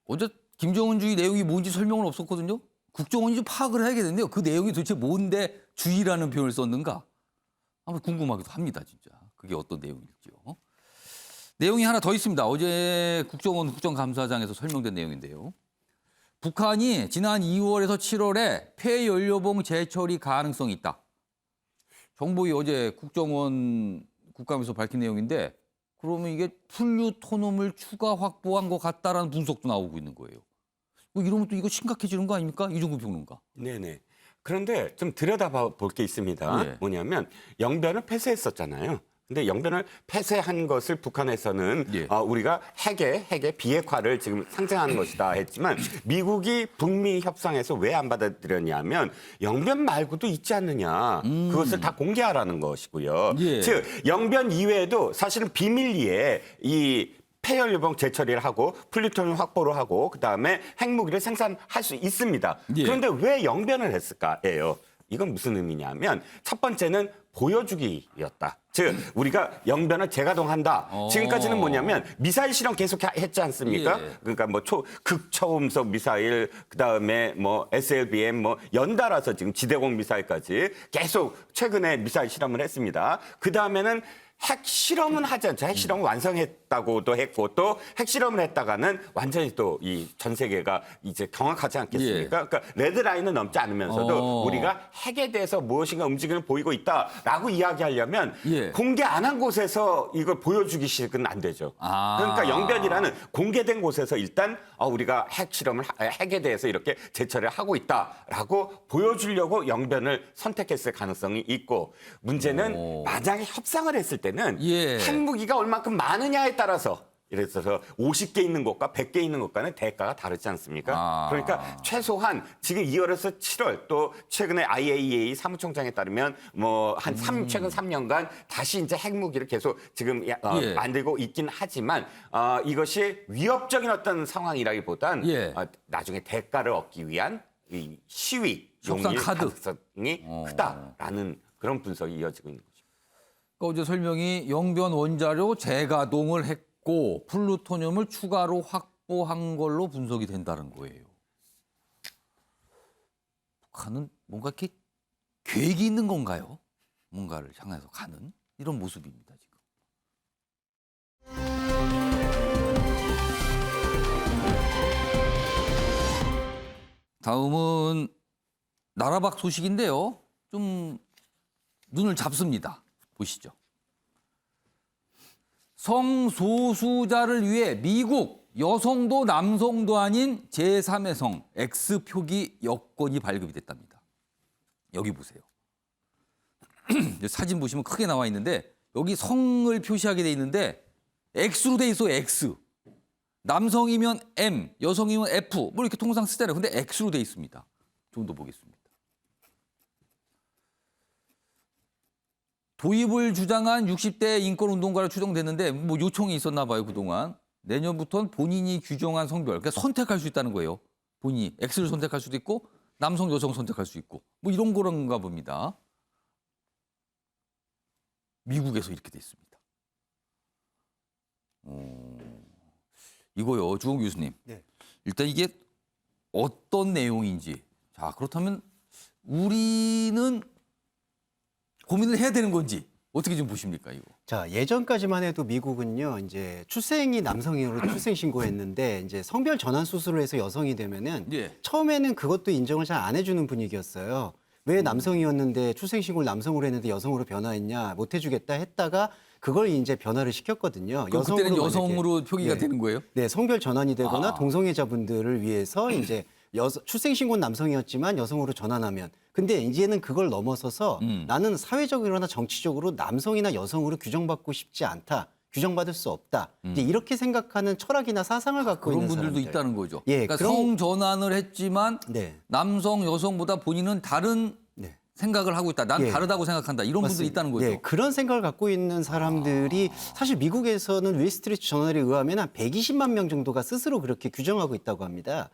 어제 김정은주의 내용이 뭔지 설명은 없었거든요. 국정원이 좀 파악을 해야겠는데요. 그 내용이 도대체 뭔데 주의라는 표현을 썼는가? 한번 궁금하기도 합니다, 진짜. 그게 어떤 내용일지요. 내용이 하나 더 있습니다. 어제 국정원 국정감사장에서 설명된 내용인데요. 북한이 지난 2월에서 7월에 폐연료봉 재처리 가능성이 있다. 정부위 어제 국정원 국감에서 밝힌 내용인데 그러면 이게 플루토늄을 추가 확보한 것 같다라는 분석도 나오고 있는 거예요. 뭐 이러면 또 이거 심각해지는 거 아닙니까? 이종구 평론가. 네네. 그런데 좀 들여다볼 게 있습니다. 예. 뭐냐면 영변을 폐쇄했었잖아요. 근데 영변을 폐쇄한 것을 북한에서는 우리가 핵의 비핵화를 지금 상징하는 것이다 했지만 미국이 북미 협상에서 왜 안 받아들였냐면 영변 말고도 있지 않느냐. 그것을 다 공개하라는 것이고요. 예. 즉 영변 이외에도 사실은 비밀리에 이 폐연료봉 재처리를 하고 플루토늄 확보를 하고 그다음에 핵무기를 생산할 수 있습니다. 예. 그런데 왜 영변을 했을까예요. 이건 무슨 의미냐면 첫 번째는 보여주기였다. 즉 우리가 영변을 재가동한다. 지금까지는 뭐냐면 미사일 실험 계속 했지 않습니까? 예. 그러니까 뭐 극초음속 미사일 그다음에 뭐 SLBM 뭐 연달아서 지금 지대공 미사일까지 계속 최근에 미사일 실험을 했습니다. 그다음에는 핵 실험은 하지 않죠. 핵 실험은 완성했다고도 했고 또 핵 실험을 했다가는 완전히 또 이 전 세계가 이제 경악하지 않겠습니까? 그러니까 레드라인은 넘지 않으면서도 우리가 핵에 대해서 무엇인가 움직임을 보이고 있다라고 이야기하려면 공개 안 한 곳에서 이걸 보여주기식은 안 되죠. 그러니까 영변이라는 공개된 곳에서 일단 우리가 핵에 대해서 이렇게 재처리를 하고 있다라고 보여주려고 영변을 선택했을 가능성이 있고 문제는 만약에 협상을 했을 때는 핵무기가 얼마큼 많으냐에 따라서 예를 들어서 50개 있는 것과 100개 있는 것과는 대가가 다르지 않습니까? 그러니까 최소한 지금 2월에서 7월 또 최근에 IAEA 사무총장에 따르면 뭐 한 최근 3년간 다시 이제 핵무기를 계속 지금 만들고 있긴 하지만 이것이 위협적인 어떤 상황이라기보단 나중에 대가를 얻기 위한 이 시위 협상 카드. 가능성이 크다라는 그런 분석이 이어지고 있는 거죠. 그러니까 어제 설명이 영변 원자료 재가동을 했고 플루토늄을 추가로 확보한 걸로 분석이 된다는 거예요. 북한은 뭔가 이렇게 계획이 있는 건가요? 뭔가를 향해서 가는 이런 모습입니다, 지금. 다음은 나라 밖 소식인데요. 좀 눈을 잡습니다. 보시죠. 성소수자를 위해 미국 여성도 남성도 아닌 제3의 성 X표기 여권이 발급이 됐답니다. 여기 보세요. 사진 보시면 크게 나와 있는데 여기 성을 표시하게 돼 있는데 X로 돼 있어요. X. 남성이면 M, 여성이면 F. 뭐 이렇게 통상 쓰잖아요. 근데 X로 돼 있습니다. 좀 더 보겠습니다. 도입을 주장한 60대 인권운동가로 추정됐는데 뭐 요청이 있었나 봐요, 그동안. 내년부터는 본인이 규정한 성별, 그러니까 선택할 수 있다는 거예요. 본인이 X를 선택할 수도 있고 남성, 여성 선택할 수 있고 뭐 이런 거란가 봅니다. 미국에서 이렇게 돼 있습니다. 이거요, 주홍 교수님. 일단 이게 어떤 내용인지. 자, 그렇다면 우리는 고민을 해야 되는 건지 어떻게 좀 보십니까, 이거? 자, 예전까지만 해도 미국은요, 이제 출생이 남성으로 출생 신고했는데 이제 성별 전환 수술을 해서 여성이 되면은 처음에는 그것도 인정을 잘 안 해주는 분위기였어요. 왜 남성이었는데 출생 신고를 남성으로 했는데 여성으로 변화했냐, 못 해주겠다 했다가 그걸 이제 변화를 시켰거든요. 그럼 그때는 여성으로 표기가 되는 거예요? 네, 성별 전환이 되거나 동성애자분들을 위해서 이제 출생신고는 남성이었지만 여성으로 전환하면. 근데 이제는 그걸 넘어서서 나는 사회적으로나 정치적으로 남성이나 여성으로 규정받고 싶지 않다. 규정받을 수 없다. 이제 이렇게 생각하는 철학이나 사상을 갖고 그런 있는 분들도 사람들. 있다는 거죠. 예, 그러니까 성 전환을 했지만 남성, 여성보다 본인은 다른 생각을 하고 있다. 난 예. 다르다고 생각한다. 이런 분들이 맞습니다. 있다는 거죠. 예, 그런 생각을 갖고 있는 사람들이 사실 미국에서는 웨스트리트 저널에 의하면 한 120만 명 정도가 스스로 그렇게 규정하고 있다고 합니다.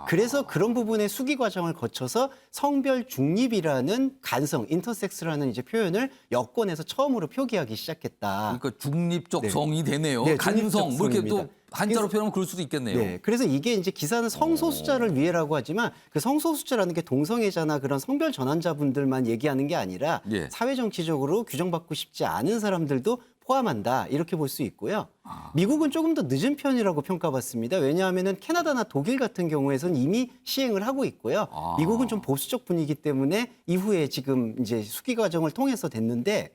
그래서 그런 부분의 수기 과정을 거쳐서 성별 중립이라는 간성, 인터섹스라는 이제 표현을 여권에서 처음으로 표기하기 시작했다. 그러니까 중립적 성이 되네요. 네, 간성, 뭐 이렇게 또 중립적 한자로 표현하면 그럴 수도 있겠네요. 네, 그래서 이게 이제 기사는 성소수자를 위해라고 하지만 그 성소수자라는 게 동성애자나 그런 성별 전환자분들만 얘기하는 게 아니라 예. 사회 정치적으로 규정받고 싶지 않은 사람들도 포함한다 이렇게 볼 수 있고요. 미국은 조금 더 늦은 편이라고 평가받습니다. 왜냐하면은 캐나다나 독일 같은 경우에선 이미 시행을 하고 있고요. 미국은 좀 보수적 분위기 때문에 이후에 지금 이제 수기 과정을 통해서 됐는데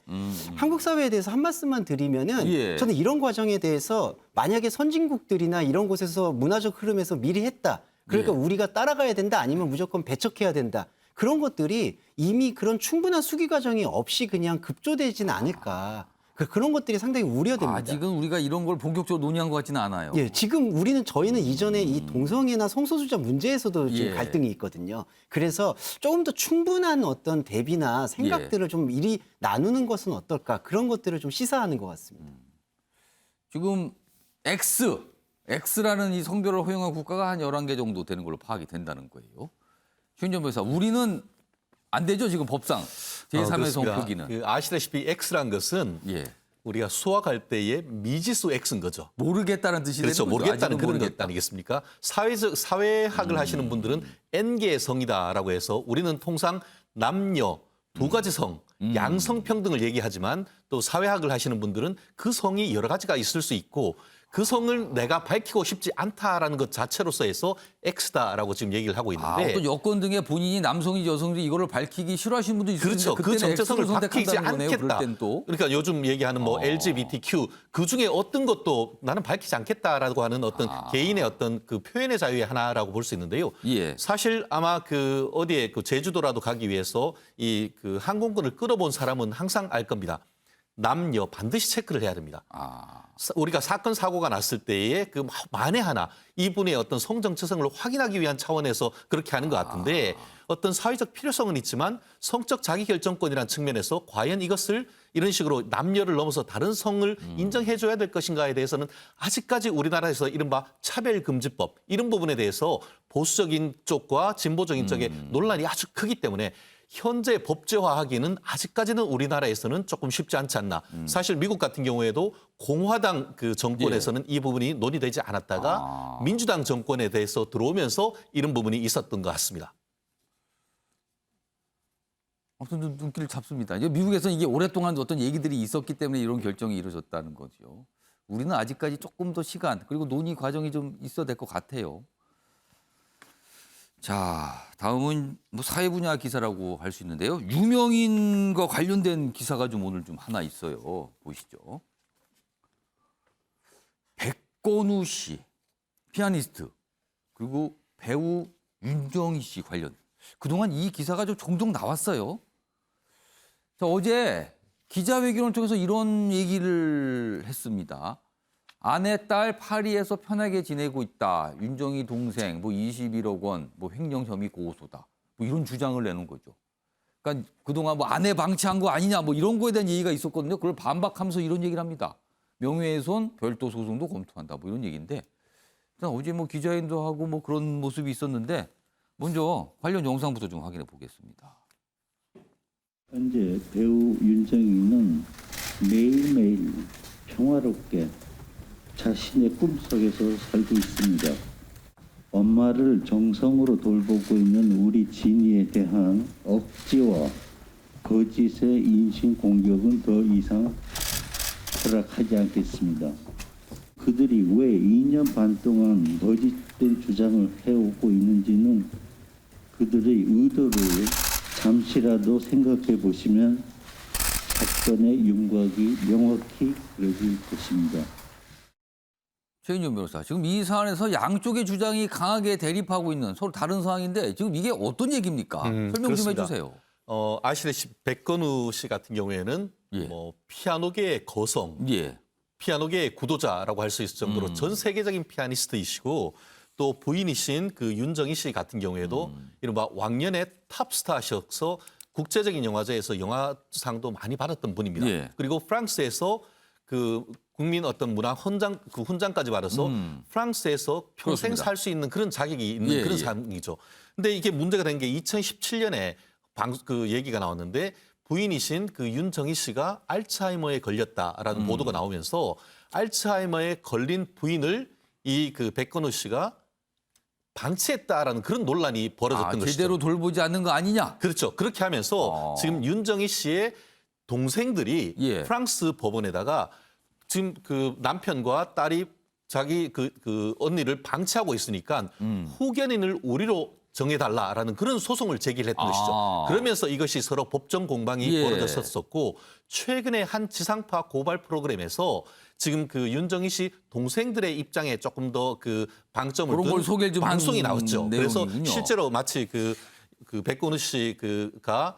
한국 사회에 대해서 한 말씀만 드리면은 예. 저는 이런 과정에 대해서 만약에 선진국들이나 이런 곳에서 문화적 흐름에서 미리 했다. 그러니까 예. 우리가 따라가야 된다 아니면 무조건 배척해야 된다. 그런 것들이 이미 그런 충분한 수기 과정이 없이 그냥 급조되지는 않을까. 그런 것들이 상당히 우려됩니다. 아직은 우리가 이런 걸 본격적으로 논의한 것 같지는 않아요. 예, 지금 저희는 이전에 이 동성애나 성소수자 문제에서도 지금 예. 갈등이 있거든요. 그래서 조금 더 충분한 어떤 대비나 생각들을 좀 미리 나누는 것은 어떨까 그런 것들을 좀 시사하는 것 같습니다. 지금 X라는 이 성별을 허용한 국가가 한 11개 정도 되는 걸로 파악이 된다는 거예요. 최윤정 변호사, 우리는 안 되죠, 지금 법상. 제3의 성표기는. 그 아시다시피 X란 것은 우리가 수학할 때의 미지수 X인 거죠. 모르겠다는 뜻이 그렇죠. 되는 거죠. 모르겠다는 아직은 그런 모르겠다. 것 아니겠습니까? 사회학을 하시는 분들은 N개의 성이다라고 해서 우리는 통상 남녀 두 가지 성, 양성 평등을 얘기하지만 또 사회학을 하시는 분들은 그 성이 여러 가지가 있을 수 있고 그 성을 내가 밝히고 싶지 않다라는 것 자체로서 해서 X다라고 지금 얘기를 하고 있는데 또 여권 등에 본인이 남성인지 여성인지 이거를 밝히기 싫어하시는 분도 있을 그렇죠. 텐데 그 그때는 정체성을 X를 밝히지 선택한다는 거네요. 그럴 않겠다. 땐 또. 그러니까 요즘 얘기하는 뭐 LGBTQ 그 중에 어떤 것도 나는 밝히지 않겠다라고 하는 어떤 개인의 어떤 그 표현의 자유의 하나라고 볼 수 있는데요. 예. 사실 아마 그 어디에 그 제주도라도 가기 위해서 이 그 항공권을 끌어본 사람은 항상 알 겁니다. 남녀 반드시 체크를 해야 됩니다. 우리가 사건 사고가 났을 때에 그 만에 하나 이분의 어떤 성 정체성을 확인하기 위한 차원에서 그렇게 하는 것 같은데 어떤 사회적 필요성은 있지만 성적 자기결정권이라는 측면에서 과연 이것을 이런 식으로 남녀를 넘어서 다른 성을 인정해줘야 될 것인가에 대해서는 아직까지 우리나라에서 이른바 차별금지법 이런 부분에 대해서 보수적인 쪽과 진보적인 쪽의 논란이 아주 크기 때문에 현재 법제화하기는 아직까지는 우리나라에서는 조금 쉽지 않지 않나. 사실 미국 같은 경우에도 공화당 그 정권에서는 이 부분이 논의되지 않았다가 민주당 정권에 대해서 들어오면서 이런 부분이 있었던 것 같습니다. 아무튼 좀 눈길을 잡습니다. 이제 미국에서는 이게 오랫동안 어떤 얘기들이 있었기 때문에 이런 결정이 이루어졌다는 거죠. 우리는 아직까지 조금 더 시간 그리고 논의 과정이 좀 있어야 될 것 같아요. 자, 다음은 뭐 사회 분야 기사라고 할 수 있는데요. 유명인과 관련된 기사가 좀 오늘 좀 하나 있어요. 보시죠. 백건우 씨, 피아니스트, 그리고 배우 윤정희 씨 관련. 그동안 이 기사가 좀 종종 나왔어요. 자, 어제 기자회견을 통해서 이런 얘기를 했습니다. 아내, 딸 파리에서 편하게 지내고 있다. 윤정희 동생 뭐 21억 원, 뭐 횡령 혐의 고소다. 뭐 이런 주장을 내는 거죠. 그러니까 그동안 뭐 아내 방치한 거 아니냐 뭐 이런 거에 대한 얘기가 있었거든요. 그걸 반박하면서 이런 얘기를 합니다. 명예훼손 별도 소송도 검토한다. 뭐 이런 얘기인데 일단 어제 뭐 기자회견도 하고 뭐 그런 모습이 있었는데 먼저 관련 영상부터 좀 확인해 보겠습니다. 현재 배우 윤정희는 매일매일 평화롭게 자신의 꿈속에서 살고 있습니다. 엄마를 정성으로 돌보고 있는 우리 진이에 대한 억지와 거짓의 인신공격은 더 이상 허락하지 않겠습니다. 그들이 왜 2년 반 동안 거짓된 주장을 해오고 있는지는 그들의 의도를 잠시라도 생각해 보시면 사건의 윤곽이 명확히 그려질 것입니다. 최인준 변호사, 지금 이 사안에서 양쪽의 주장이 강하게 대립하고 있는 서로 다른 상황인데 지금 이게 어떤 얘기입니까? 설명 좀 그렇습니다. 해주세요. 아시다시피 백건우 씨 같은 경우에는 뭐 피아노계의 거성, 피아노계의 구도자라고 할 수 있을 정도로 전 세계적인 피아니스트이시고 또 부인이신 그 윤정희 씨 같은 경우에도 이른바 왕년의 탑스타셔서 국제적인 영화제에서 영화상도 많이 받았던 분입니다. 그리고 프랑스에서 그 국민 어떤 문화 훈장까지 받아서 프랑스에서 평생 살 수 있는 그런 자격이 있는 그런 사람이죠. 근데 이게 문제가 된 게 2017년에 그 얘기가 나왔는데 부인이신 그 윤정희 씨가 알츠하이머에 걸렸다라는 보도가 나오면서 알츠하이머에 걸린 부인을 이 그 백건우 씨가 방치했다라는 그런 논란이 벌어졌던 것이죠. 제대로 돌보지 않는 거 아니냐? 그렇죠. 그렇게 하면서 지금 윤정희 씨의 동생들이 프랑스 법원에다가 지금 그 남편과 딸이 자기 그 언니를 방치하고 있으니까 후견인을 우리로 정해달라라는 그런 소송을 제기를 했던 것이죠. 그러면서 이것이 서로 법정 공방이 벌어졌었고 최근에 한 지상파 고발 프로그램에서 지금 그 윤정희 씨 동생들의 입장에 조금 더 그 방점을 그런 걸 둔 소개를 좀 방송이 한 나왔죠. 그래서 내용이군요. 실제로 마치 그 백건우 씨가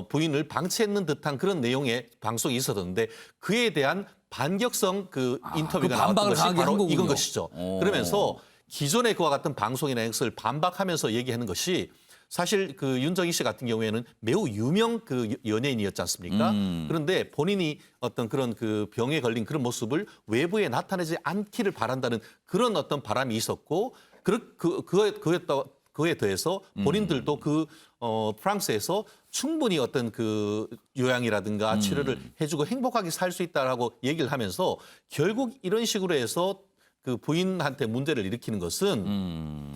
부인을 방치했는 듯한 그런 내용의 방송이 있었는데 그에 대한 반격성 그 인터뷰가 그 나왔던 반박을 것이 강하게 한 바로 거군요. 이건 것이죠. 그러면서 기존의 그와 같은 방송이나 행사를 반박하면서 얘기하는 것이 사실 그 윤정희 씨 같은 경우에는 매우 유명 그 연예인이었지 않습니까? 그런데 본인이 어떤 그런 그 병에 걸린 그런 모습을 외부에 나타내지 않기를 바란다는 그런 어떤 바람이 있었고 그에 더해서 본인들도 프랑스에서 충분히 어떤 그 요양이라든가 치료를 해주고 행복하게 살 수 있다라고 얘기를 하면서 결국 이런 식으로 해서 그 부인한테 문제를 일으키는 것은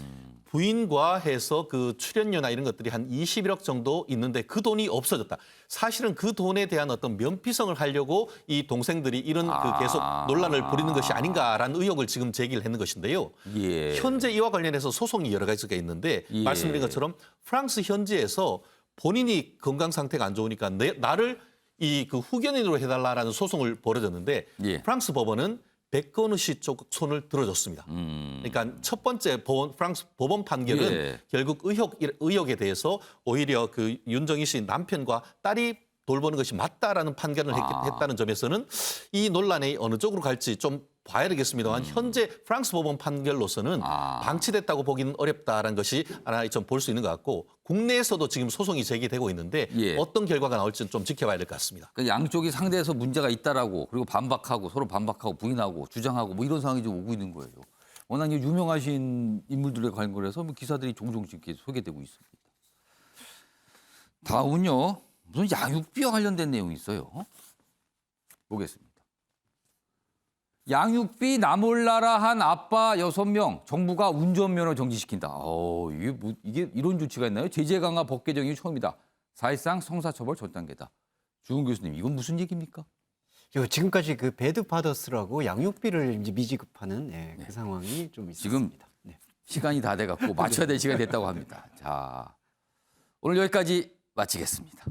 부인과 해서 그 출연료나 이런 것들이 한 21억 정도 있는데 그 돈이 없어졌다. 사실은 그 돈에 대한 어떤 면피성을 하려고 이 동생들이 이런 그 계속 논란을 벌이는 것이 아닌가라는 의혹을 지금 제기를 했는 것인데요. 현재 이와 관련해서 소송이 여러 가지가 있는데 말씀드린 것처럼 프랑스 현지에서 본인이 건강 상태가 안 좋으니까 나를 이 그 후견인으로 해달라라는 소송을 벌여졌는데 프랑스 법원은 백건우 씨 쪽 손을 들어줬습니다. 그러니까 첫 번째 프랑스 법원 판결은 결국 의혹에 대해서 오히려 그 윤정희 씨 남편과 딸이 돌보는 것이 맞다라는 판결을 했다는 점에서는 이 논란이 어느 쪽으로 갈지 좀 봐야 되겠습니다만 현재 프랑스 법원 판결로서는 방치됐다고 보기는 어렵다라는 것이 하나 좀 볼 수 있는 것 같고 국내에서도 지금 소송이 제기되고 있는데 어떤 결과가 나올지는 좀 지켜봐야 될 것 같습니다. 그러니까 양쪽이 상대에서 문제가 있다라고 그리고 반박하고 서로 반박하고 부인하고 주장하고 뭐 이런 상황이 좀 오고 있는 거예요. 워낙 유명하신 인물들에 관련해서 뭐 기사들이 종종 이렇게 소개되고 있습니다. 다음은요. 무슨 양육비와 관련된 내용이 있어요. 보겠습니다. 양육비 나몰라라 한 아빠 6명 정부가 운전면허 정지시킨다. 이게 이런 조치가 있나요? 제재 강화 법 개정이 처음이다. 사실상 형사처벌 전 단계다. 주은 교수님, 이건 무슨 얘기입니까? 지금까지 그 배드파더스라고 양육비를 이제 미지급하는 그 상황이 좀 있었습니다. 지금 시간이 다 돼갖고 맞춰야 될 시간이 됐다고 합니다. 자, 오늘 여기까지 마치겠습니다.